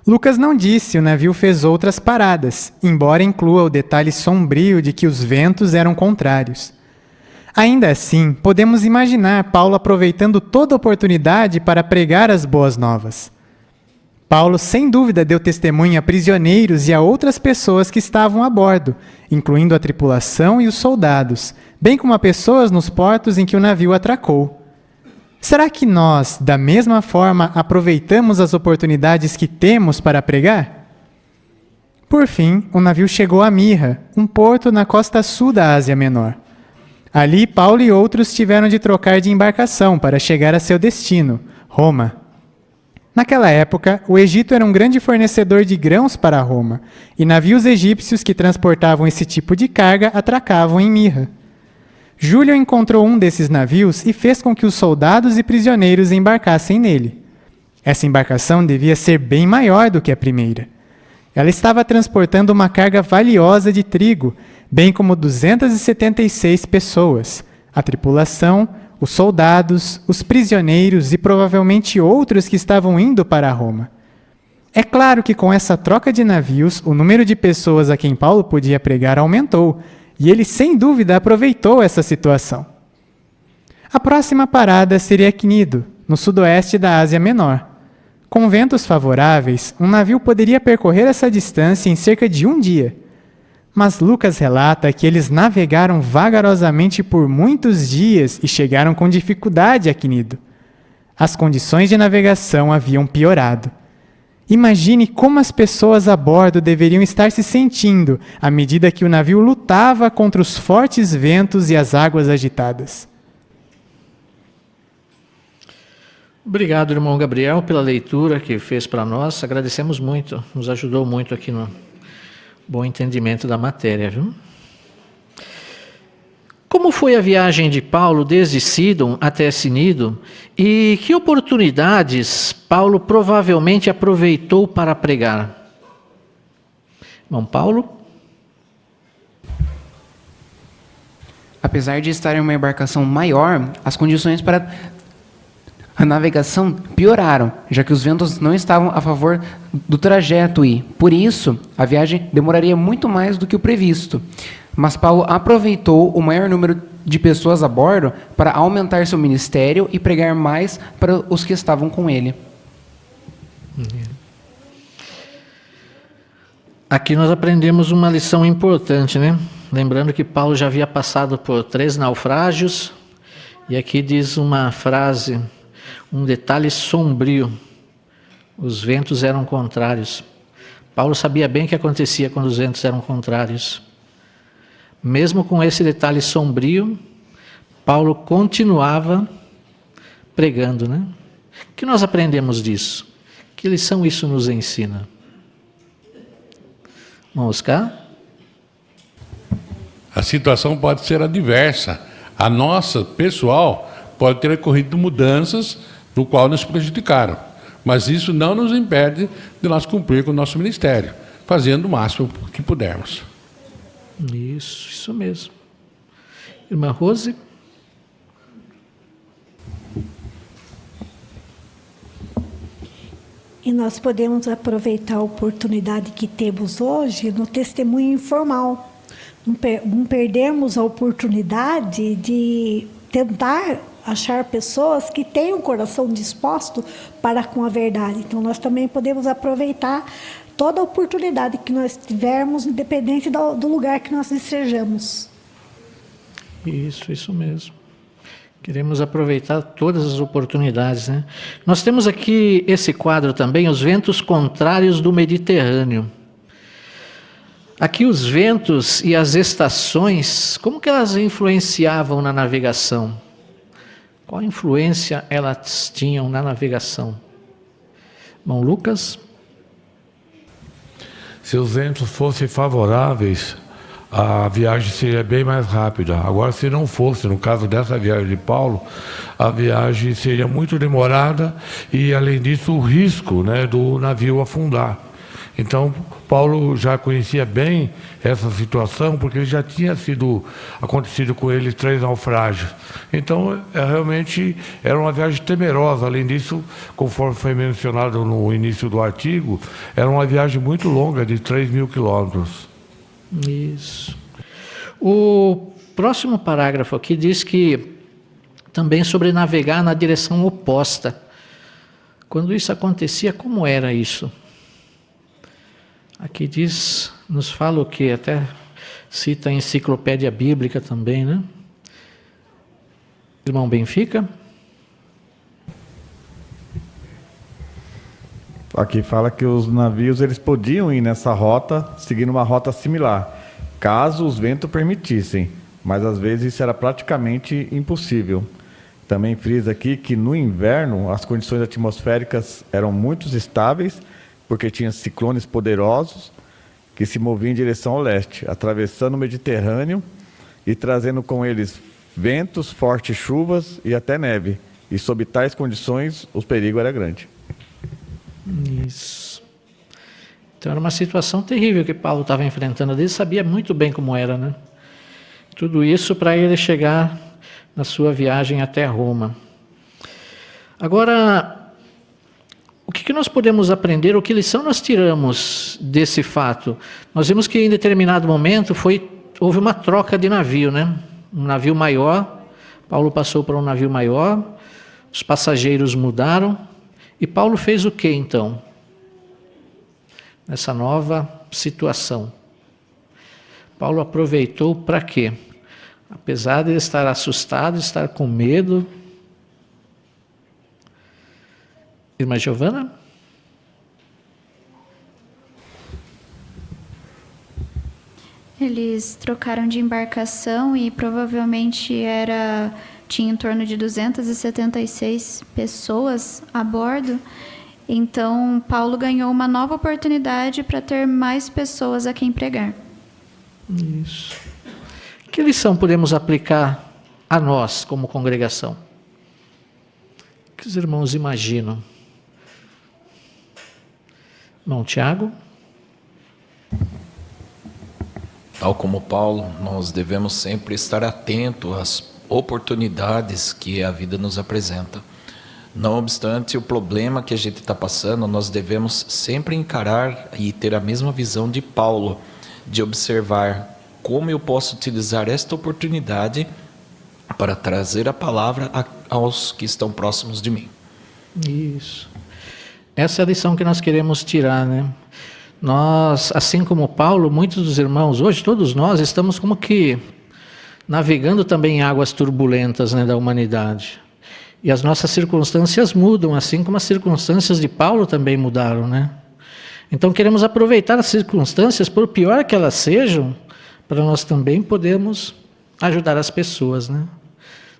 Lucas não disse se o navio fez outras paradas, embora inclua o detalhe sombrio de que os ventos eram contrários. Ainda assim, podemos imaginar Paulo aproveitando toda oportunidade para pregar as boas novas. Paulo, sem dúvida, deu testemunho a prisioneiros e a outras pessoas que estavam a bordo, incluindo a tripulação e os soldados, bem como a pessoas nos portos em que o navio atracou. Será que nós, da mesma forma, aproveitamos as oportunidades que temos para pregar? Por fim, o navio chegou a Mirra, um porto na costa sul da Ásia Menor. Ali, Paulo e outros tiveram de trocar de embarcação para chegar a seu destino, Roma. Naquela época, o Egito era um grande fornecedor de grãos para Roma, e navios egípcios que transportavam esse tipo de carga atracavam em Mirra. Júlio encontrou um desses navios e fez com que os soldados e prisioneiros embarcassem nele. Essa embarcação devia ser bem maior do que a primeira. Ela estava transportando uma carga valiosa de trigo, bem como 276 pessoas, a tripulação, os soldados, os prisioneiros e provavelmente outros que estavam indo para Roma. É claro que com essa troca de navios, o número de pessoas a quem Paulo podia pregar aumentou, e ele sem dúvida aproveitou essa situação. A próxima parada seria Cnido, no sudoeste da Ásia Menor. Com ventos favoráveis, um navio poderia percorrer essa distância em cerca de um dia. Mas Lucas relata que eles navegaram vagarosamente por muitos dias e chegaram com dificuldade a Cnido. As condições de navegação haviam piorado. Imagine como as pessoas a bordo deveriam estar se sentindo à medida que o navio lutava contra os fortes ventos e as águas agitadas. Obrigado, irmão Gabriel, pela leitura que fez para nós. Agradecemos muito, nos ajudou muito aqui no bom entendimento da matéria, viu? Como foi a viagem de Paulo desde Sidon até Cnido e que oportunidades Paulo provavelmente aproveitou para pregar? Irmão Paulo? Apesar de estar em uma embarcação maior, as condições para a navegação pioraram, já que os ventos não estavam a favor do trajeto e, por isso, a viagem demoraria muito mais do que o previsto. Mas Paulo aproveitou o maior número de pessoas a bordo para aumentar seu ministério e pregar mais para os que estavam com ele. Aqui nós aprendemos uma lição importante, né? Lembrando que Paulo já havia passado por 3 naufrágios, e aqui diz uma frase, um detalhe sombrio: os ventos eram contrários. Paulo sabia bem o que acontecia quando os ventos eram contrários. Mesmo com esse detalhe sombrio, Paulo continuava pregando, né? O que nós aprendemos disso? Que lição isso nos ensina? Vamos cá? A situação pode ser adversa. A nossa, pessoal, pode ter ocorrido mudanças do qual nos prejudicaram. Mas isso não nos impede de nós cumprir com o nosso ministério, fazendo o máximo que pudermos. Isso mesmo. Irmã Rose? E nós podemos aproveitar a oportunidade que temos hoje no testemunho informal. Não perdemos a oportunidade de tentar achar pessoas que tenham o coração disposto para com a verdade. Então, nós também podemos aproveitar toda a oportunidade que nós tivermos, independente do lugar que nós estejamos. Isso mesmo. Queremos aproveitar todas as oportunidades, né? Nós temos aqui esse quadro também, os ventos contrários do Mediterrâneo. Aqui os ventos e as estações, como que elas influenciavam na navegação? Qual influência elas tinham na navegação? Irmão Lucas? Se os ventos fossem favoráveis, a viagem seria bem mais rápida. Agora, se não fosse, no caso dessa viagem de Paulo, a viagem seria muito demorada e, além disso, o risco, né, do navio afundar. Então, Paulo já conhecia bem essa situação, porque já tinha acontecido com ele 3 naufrágios. Então, realmente era uma viagem temerosa. Além disso, conforme foi mencionado no início do artigo, era uma viagem muito longa, de 3.000 quilômetros. Isso. O próximo parágrafo aqui diz que também sobre navegar na direção oposta. Quando isso acontecia, como era isso? Aqui nos fala o que? Até cita a enciclopédia bíblica também, né? Irmão Benfica? Aqui fala que os navios eles podiam ir nessa rota, seguindo uma rota similar, caso os ventos permitissem, mas às vezes isso era praticamente impossível. Também frisa aqui que no inverno as condições atmosféricas eram muito estáveis, porque tinha ciclones poderosos que se moviam em direção ao leste, atravessando o Mediterrâneo e trazendo com eles ventos, fortes chuvas e até neve. E sob tais condições o perigo era grande. Isso. Então era uma situação terrível que Paulo estava enfrentando. Ele sabia muito bem como era, né? Tudo isso para ele chegar na sua viagem até Roma. Agora, o que nós podemos aprender? Que lição nós tiramos desse fato? Nós vimos que em determinado momento houve uma troca de navio, né? Um navio maior, Paulo passou para um navio maior, os passageiros mudaram. E Paulo fez o que então? Nessa nova situação. Paulo aproveitou para quê? Apesar de ele estar assustado, estar com medo. Irmã Giovana? Eles trocaram de embarcação e provavelmente tinha em torno de 276 pessoas a bordo. Então, Paulo ganhou uma nova oportunidade para ter mais pessoas a quem pregar. Isso. Que lição podemos aplicar a nós, como congregação? O que os irmãos imaginam? Irmão Tiago? Tal como Paulo, nós devemos sempre estar atentos às oportunidades que a vida nos apresenta. Não obstante o problema que a gente está passando, nós devemos sempre encarar e ter a mesma visão de Paulo, de observar como eu posso utilizar esta oportunidade para trazer a palavra aos que estão próximos de mim. Isso. Essa é a lição que nós queremos tirar, né? Nós, assim como Paulo, muitos dos irmãos, hoje todos nós estamos como que navegando também em águas turbulentas, né, da humanidade. E as nossas circunstâncias mudam, assim como as circunstâncias de Paulo também mudaram, né? Então queremos aproveitar as circunstâncias, por pior que elas sejam, para nós também podermos ajudar as pessoas, né?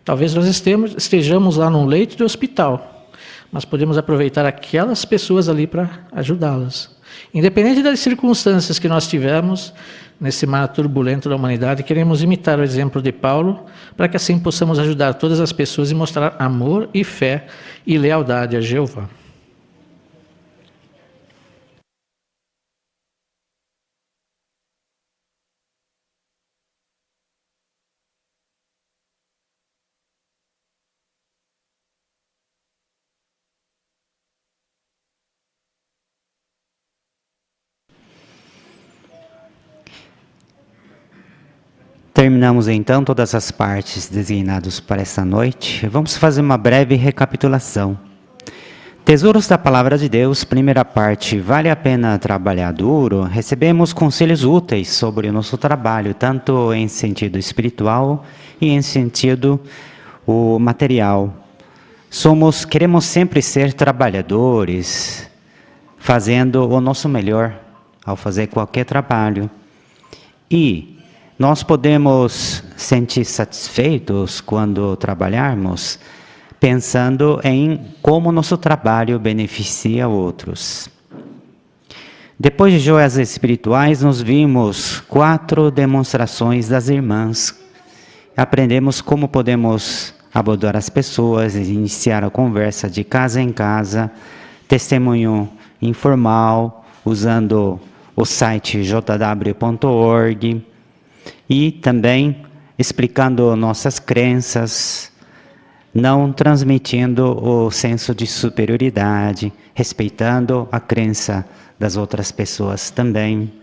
Talvez nós estejamos lá num leito de hospital, mas podemos aproveitar aquelas pessoas ali para ajudá-las. Independente das circunstâncias que nós tivermos nesse mar turbulento da humanidade, queremos imitar o exemplo de Paulo, para que assim possamos ajudar todas as pessoas e mostrar amor e fé e lealdade a Jeová. Terminamos então todas as partes designadas para esta noite. Vamos fazer uma breve recapitulação. Tesouros da Palavra de Deus, primeira parte, vale a pena trabalhar duro? Recebemos conselhos úteis sobre o nosso trabalho, tanto em sentido espiritual e em sentido material. Queremos sempre ser trabalhadores, fazendo o nosso melhor ao fazer qualquer trabalho. E nós podemos sentir satisfeitos quando trabalharmos, pensando em como nosso trabalho beneficia outros. Depois de joias espirituais, nós vimos 4 demonstrações das irmãs. Aprendemos como podemos abordar as pessoas, iniciar a conversa de casa em casa, testemunho informal, usando o site jw.org, e também explicando nossas crenças, não transmitindo o senso de superioridade, respeitando a crença das outras pessoas também.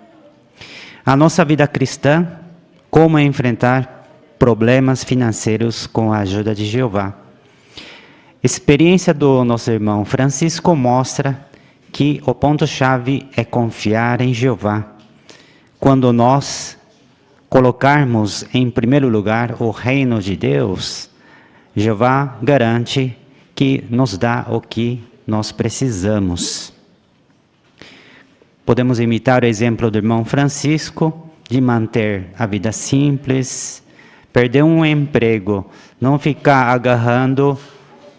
A nossa vida cristã, como enfrentar problemas financeiros com a ajuda de Jeová. experiência do nosso irmão Francisco mostra que o ponto-chave é confiar em Jeová. Quando nós colocarmos em primeiro lugar o reino de Deus, Jeová garante que nos dá o que nós precisamos. Podemos imitar o exemplo do irmão Francisco, de manter a vida simples, perder um emprego, não ficar agarrando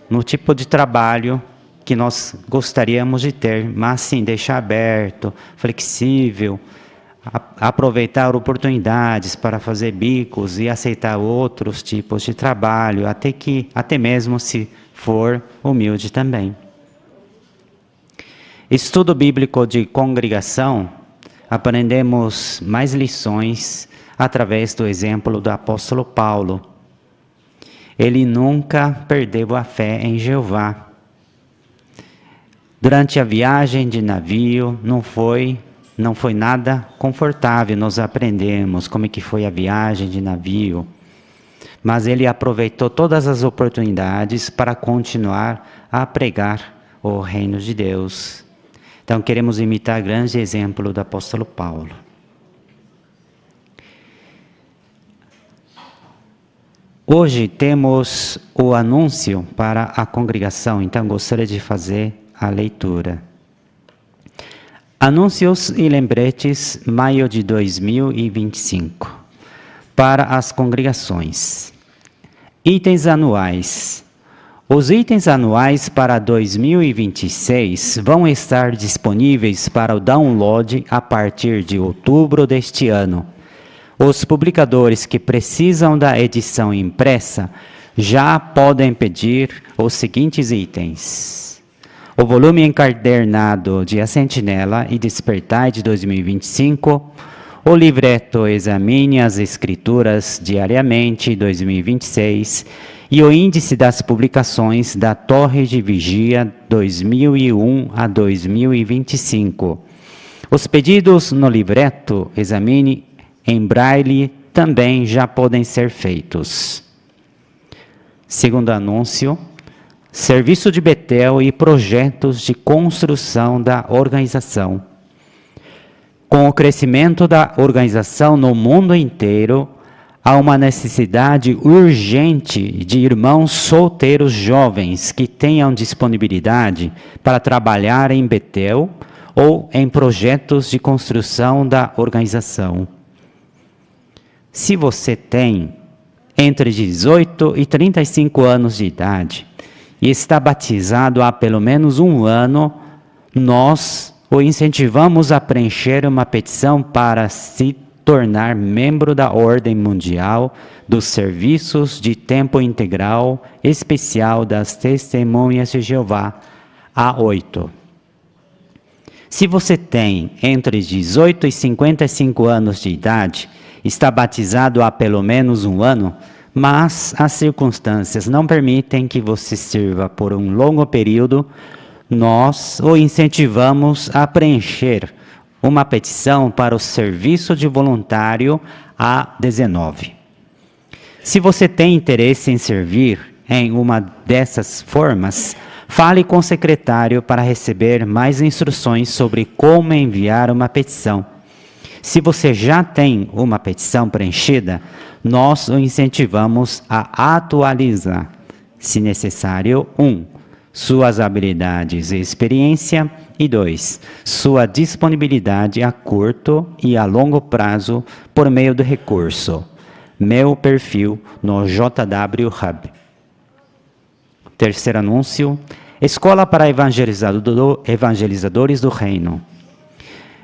no tipo de trabalho que nós gostaríamos de ter, mas sim deixar aberto, flexível, aproveitar oportunidades para fazer bicos e aceitar outros tipos de trabalho, até mesmo se for humilde também. Estudo bíblico de congregação, aprendemos mais lições através do exemplo do apóstolo Paulo. Ele nunca perdeu a fé em Jeová. Durante a viagem de navio, não foi nada confortável, nós aprendemos como é que foi a viagem de navio. Mas ele aproveitou todas as oportunidades para continuar a pregar o reino de Deus. Então, queremos imitar o grande exemplo do apóstolo Paulo. Hoje temos o anúncio para a congregação, então gostaria de fazer a leitura. Anúncios e lembretes, maio de 2025, para as congregações. Itens anuais. Os itens anuais para 2026 vão estar disponíveis para o download a partir de outubro deste ano. Os publicadores que precisam da edição impressa já podem pedir os seguintes itens: o volume encadernado de A Sentinela e Despertai de 2025, o livreto Examine as Escrituras Diariamente 2026 e o índice das publicações da Torre de Vigia 2001 a 2025. Os pedidos no livreto Examine em braille também já podem ser feitos. Segundo anúncio, serviço de Betel e projetos de construção da organização. Com o crescimento da organização no mundo inteiro, há uma necessidade urgente de irmãos solteiros jovens que tenham disponibilidade para trabalhar em Betel ou em projetos de construção da organização. Se você tem entre 18 e 35 anos de idade e está batizado há pelo menos um ano, nós o incentivamos a preencher uma petição para se tornar membro da Ordem Mundial dos Serviços de Tempo Integral Especial das Testemunhas de Jeová, A8. Se você tem entre 18 e 55 anos de idade, está batizado há pelo menos um ano, mas as circunstâncias não permitem que você sirva por um longo período, nós o incentivamos a preencher uma petição para o serviço de voluntário A19. Se você tem interesse em servir em uma dessas formas, fale com o secretário para receber mais instruções sobre como enviar uma petição. Se você já tem uma petição preenchida, nós o incentivamos a atualizar, se necessário, 1. Suas habilidades e experiência, e 2. Sua disponibilidade a curto e a longo prazo por meio do recurso. Meu perfil no JW Hub. Terceiro anúncio, Escola para Evangelizadores do Reino.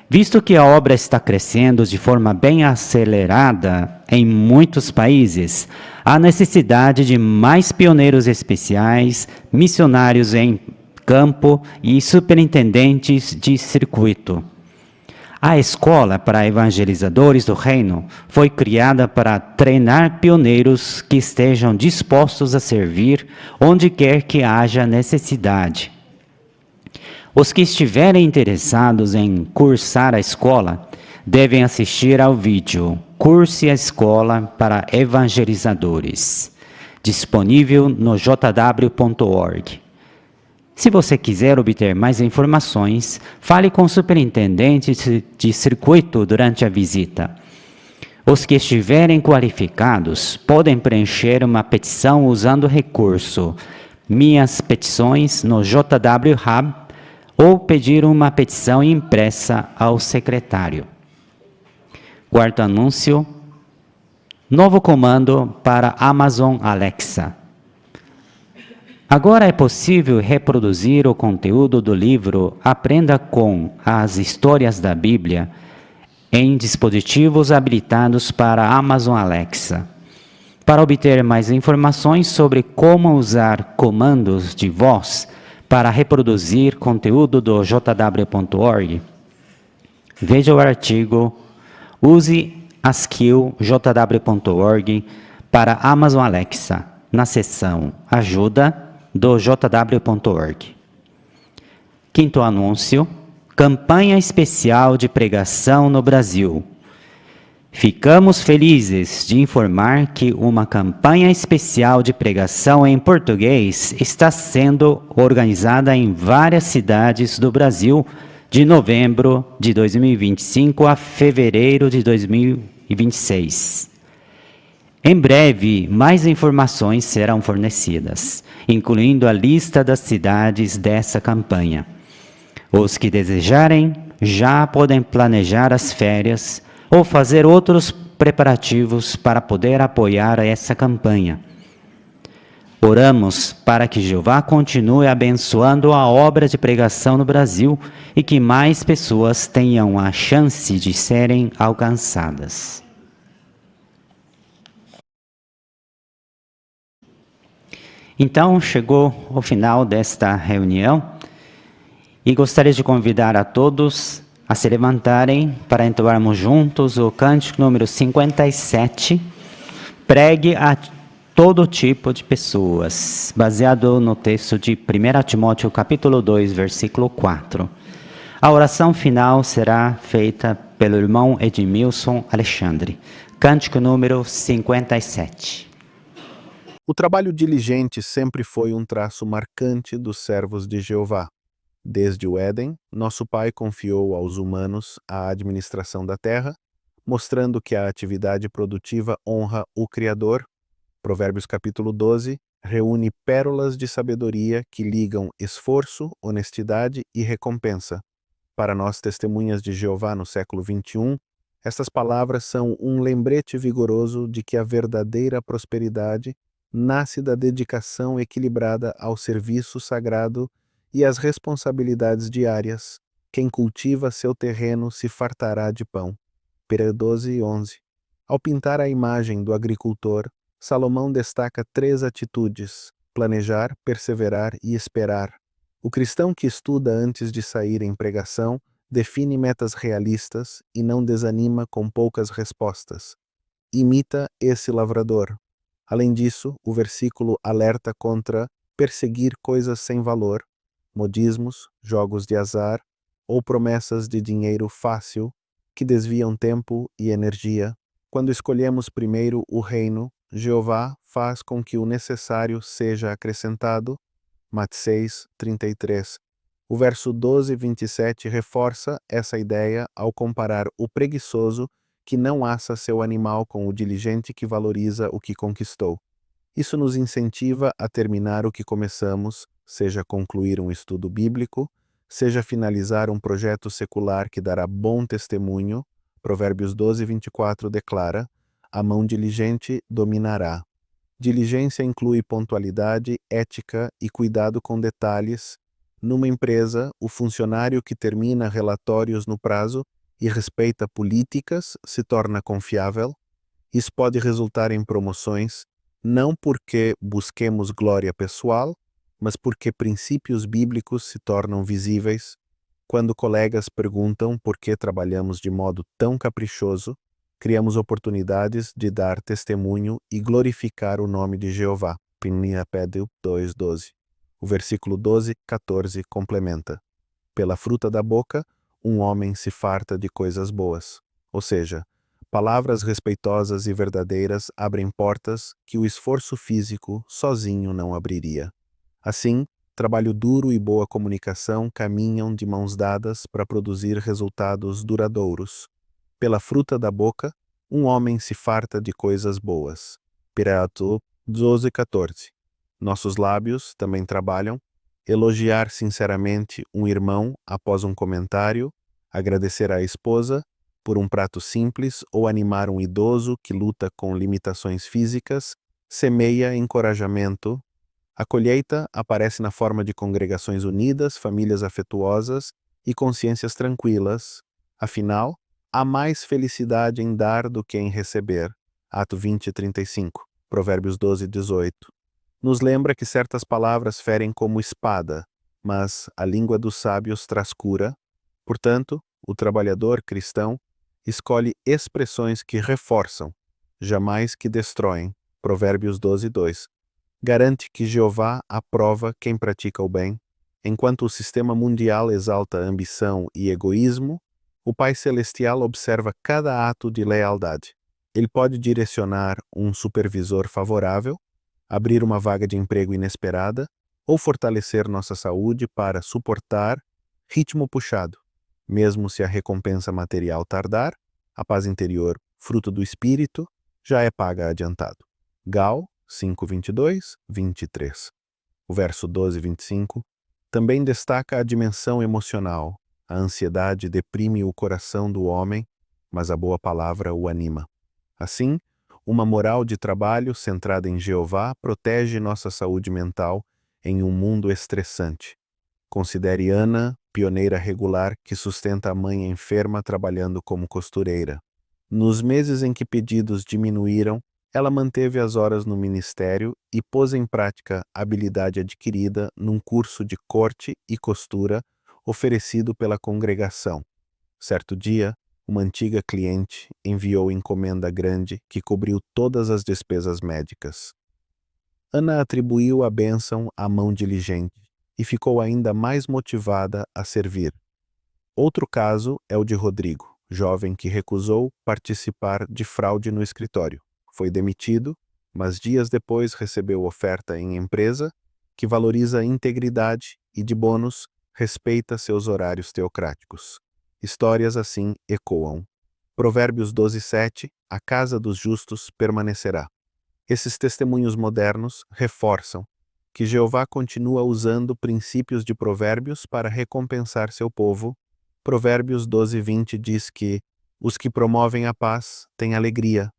Visto que a obra está crescendo de forma bem acelerada em muitos países, há necessidade de mais pioneiros especiais, missionários em campo e superintendentes de circuito. A Escola para Evangelizadores do Reino foi criada para treinar pioneiros que estejam dispostos a servir onde quer que haja necessidade. Os que estiverem interessados em cursar a escola devem assistir ao vídeo Curse a Escola para Evangelizadores, disponível no jw.org. Se você quiser obter mais informações, fale com o superintendente de circuito durante a visita. Os que estiverem qualificados podem preencher uma petição usando o recurso Minhas Petições no JW Hub ou pedir uma petição impressa ao secretário. Quarto anúncio: novo comando para Amazon Alexa. Agora é possível reproduzir o conteúdo do livro Aprenda com as Histórias da Bíblia em dispositivos habilitados para Amazon Alexa. Para obter mais informações sobre como usar comandos de voz para reproduzir conteúdo do jw.org, veja o artigo Use a skill jw.org para Amazon Alexa, na seção Ajuda do jw.org. Quinto anúncio: campanha especial de pregação no Brasil. Ficamos felizes de informar que uma campanha especial de pregação em português está sendo organizada em várias cidades do Brasil de novembro de 2025 a fevereiro de 2026. Em breve, mais informações serão fornecidas, incluindo a lista das cidades dessa campanha. Os que desejarem já podem planejar as férias ou fazer outros preparativos para poder apoiar essa campanha. Oramos para que Jeová continue abençoando a obra de pregação no Brasil e que mais pessoas tenham a chance de serem alcançadas. Então, chegou o final desta reunião e gostaria de convidar a todos a se levantarem para entoarmos juntos o cântico número 57, Pregue a todo tipo de pessoas, baseado no texto de 1 Timóteo capítulo 2, versículo 4. A oração final será feita pelo irmão Edmilson Alexandre. Cântico número 57. O trabalho diligente sempre foi um traço marcante dos servos de Jeová. Desde o Éden, nosso Pai confiou aos humanos a administração da terra, mostrando que a atividade produtiva honra o Criador. Provérbios capítulo 12 reúne pérolas de sabedoria que ligam esforço, honestidade e recompensa. Para nós, testemunhas de Jeová no século XXI, estas palavras são um lembrete vigoroso de que a verdadeira prosperidade nasce da dedicação equilibrada ao serviço sagrado e às responsabilidades diárias. Quem cultiva seu terreno se fartará de pão. Pera 12:11. Ao pintar a imagem do agricultor, Salomão destaca 3 atitudes: planejar, perseverar e esperar. O cristão que estuda antes de sair em pregação define metas realistas e não desanima com poucas respostas. Imita esse lavrador. Além disso, o versículo alerta contra perseguir coisas sem valor, modismos, jogos de azar ou promessas de dinheiro fácil que desviam tempo e energia. Quando escolhemos primeiro o reino, Jeová faz com que o necessário seja acrescentado. Mateus 6:33. O verso 12:27 reforça essa ideia ao comparar o preguiçoso que não assa seu animal com o diligente que valoriza o que conquistou. Isso nos incentiva a terminar o que começamos, seja concluir um estudo bíblico, seja finalizar um projeto secular que dará bom testemunho. Provérbios 12:24 declara: a mão diligente dominará. Diligência inclui pontualidade, ética e cuidado com detalhes. Numa empresa, o funcionário que termina relatórios no prazo e respeita políticas se torna confiável. Isso pode resultar em promoções, não porque busquemos glória pessoal, mas porque princípios bíblicos se tornam visíveis. Quando colegas perguntam por que trabalhamos de modo tão caprichoso, criamos oportunidades de dar testemunho e glorificar o nome de Jeová. 1 Pedro 2:12. O versículo 12:14 complementa: pela fruta da boca, um homem se farta de coisas boas. Ou seja, Palavras respeitosas e verdadeiras abrem portas que o esforço físico sozinho não abriria. Assim, trabalho duro e boa comunicação caminham de mãos dadas para produzir resultados duradouros. Pela fruta da boca, um homem se farta de coisas boas. Pirato 12:14. Nossos lábios também trabalham. Elogiar sinceramente um irmão após um comentário, agradecer à esposa por um prato simples ou animar um idoso que luta com limitações físicas, semeia encorajamento. A colheita aparece na forma de congregações unidas, famílias afetuosas e consciências tranquilas. Afinal, há mais felicidade em dar do que em receber. Ato 20:35, Provérbios 12:18. Nos lembra que certas palavras ferem como espada, mas a língua dos sábios traz cura. Portanto, o trabalhador cristão escolhe expressões que reforçam, jamais que destroem. Provérbios 12:2. Garante que Jeová aprova quem pratica o bem. Enquanto o sistema mundial exalta ambição e egoísmo, o Pai Celestial observa cada ato de lealdade. Ele pode direcionar um supervisor favorável, abrir uma vaga de emprego inesperada ou fortalecer nossa saúde para suportar ritmo puxado. Mesmo se a recompensa material tardar, a paz interior, fruto do espírito, já é paga adiantado. Gal 5:22-23. O verso 12:25 também destaca a dimensão emocional. A ansiedade deprime o coração do homem, mas a boa palavra o anima. Assim, uma moral de trabalho centrada em Jeová protege nossa saúde mental em um mundo estressante. Considere Ana, pioneira regular que sustenta a mãe enferma trabalhando como costureira. Nos meses em que pedidos diminuíram, ela manteve as horas no ministério e pôs em prática a habilidade adquirida num curso de corte e costura oferecido pela congregação. Certo dia, uma antiga cliente enviou encomenda grande que cobriu todas as despesas médicas. Ana atribuiu a bênção à mão diligente e ficou ainda mais motivada a servir. Outro caso é o de Rodrigo, jovem que recusou participar de fraude no escritório. Foi demitido, mas dias depois recebeu oferta em empresa que valoriza a integridade e, de bônus, respeita seus horários teocráticos. Histórias assim ecoam. Provérbios 12:7, a casa dos justos permanecerá. Esses testemunhos modernos reforçam que Jeová continua usando princípios de provérbios para recompensar seu povo. Provérbios 12:20 diz que os que promovem a paz têm alegria.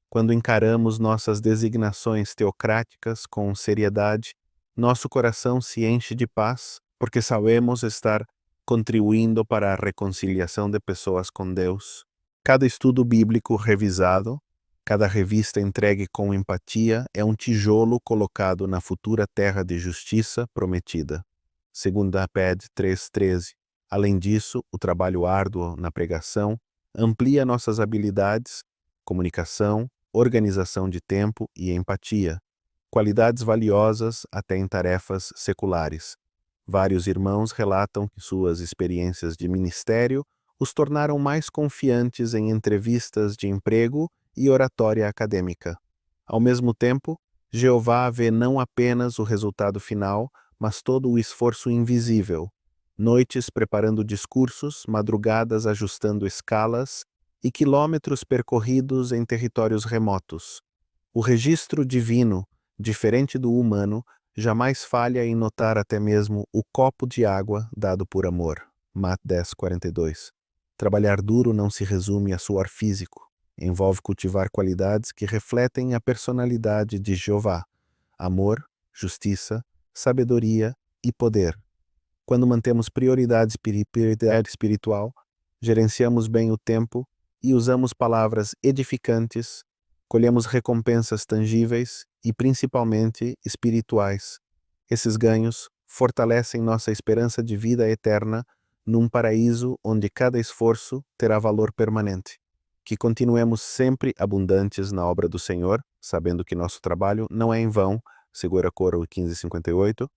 Quando encaramos nossas designações teocráticas com seriedade, nosso coração se enche de paz, porque sabemos estar contribuindo para a reconciliação de pessoas com Deus. Cada estudo bíblico revisado, cada revista entregue com empatia é um tijolo colocado na futura terra de justiça prometida. 2 Pedro 3:13. Além disso, o trabalho árduo na pregação amplia nossas habilidades, comunicação, organização de tempo e empatia, qualidades valiosas até em tarefas seculares. Vários irmãos relatam que suas experiências de ministério os tornaram mais confiantes em entrevistas de emprego e oratória acadêmica. Ao mesmo tempo, Jeová vê não apenas o resultado final, mas todo o esforço invisível. Noites preparando discursos, madrugadas ajustando escalas e quilômetros percorridos em territórios remotos. O registro divino, diferente do humano, jamais falha em notar até mesmo o copo de água dado por amor. Mat 10:42. Trabalhar duro não se resume a suor físico. Envolve cultivar qualidades que refletem a personalidade de Jeová: amor, justiça, sabedoria e poder. Quando mantemos prioridade espiritual, gerenciamos bem o tempo e usamos palavras edificantes, colhemos recompensas tangíveis e, principalmente, espirituais. Esses ganhos fortalecem nossa esperança de vida eterna num paraíso onde cada esforço terá valor permanente. Que continuemos sempre abundantes na obra do Senhor, sabendo que nosso trabalho não é em vão, 2 Coríntios 15:58,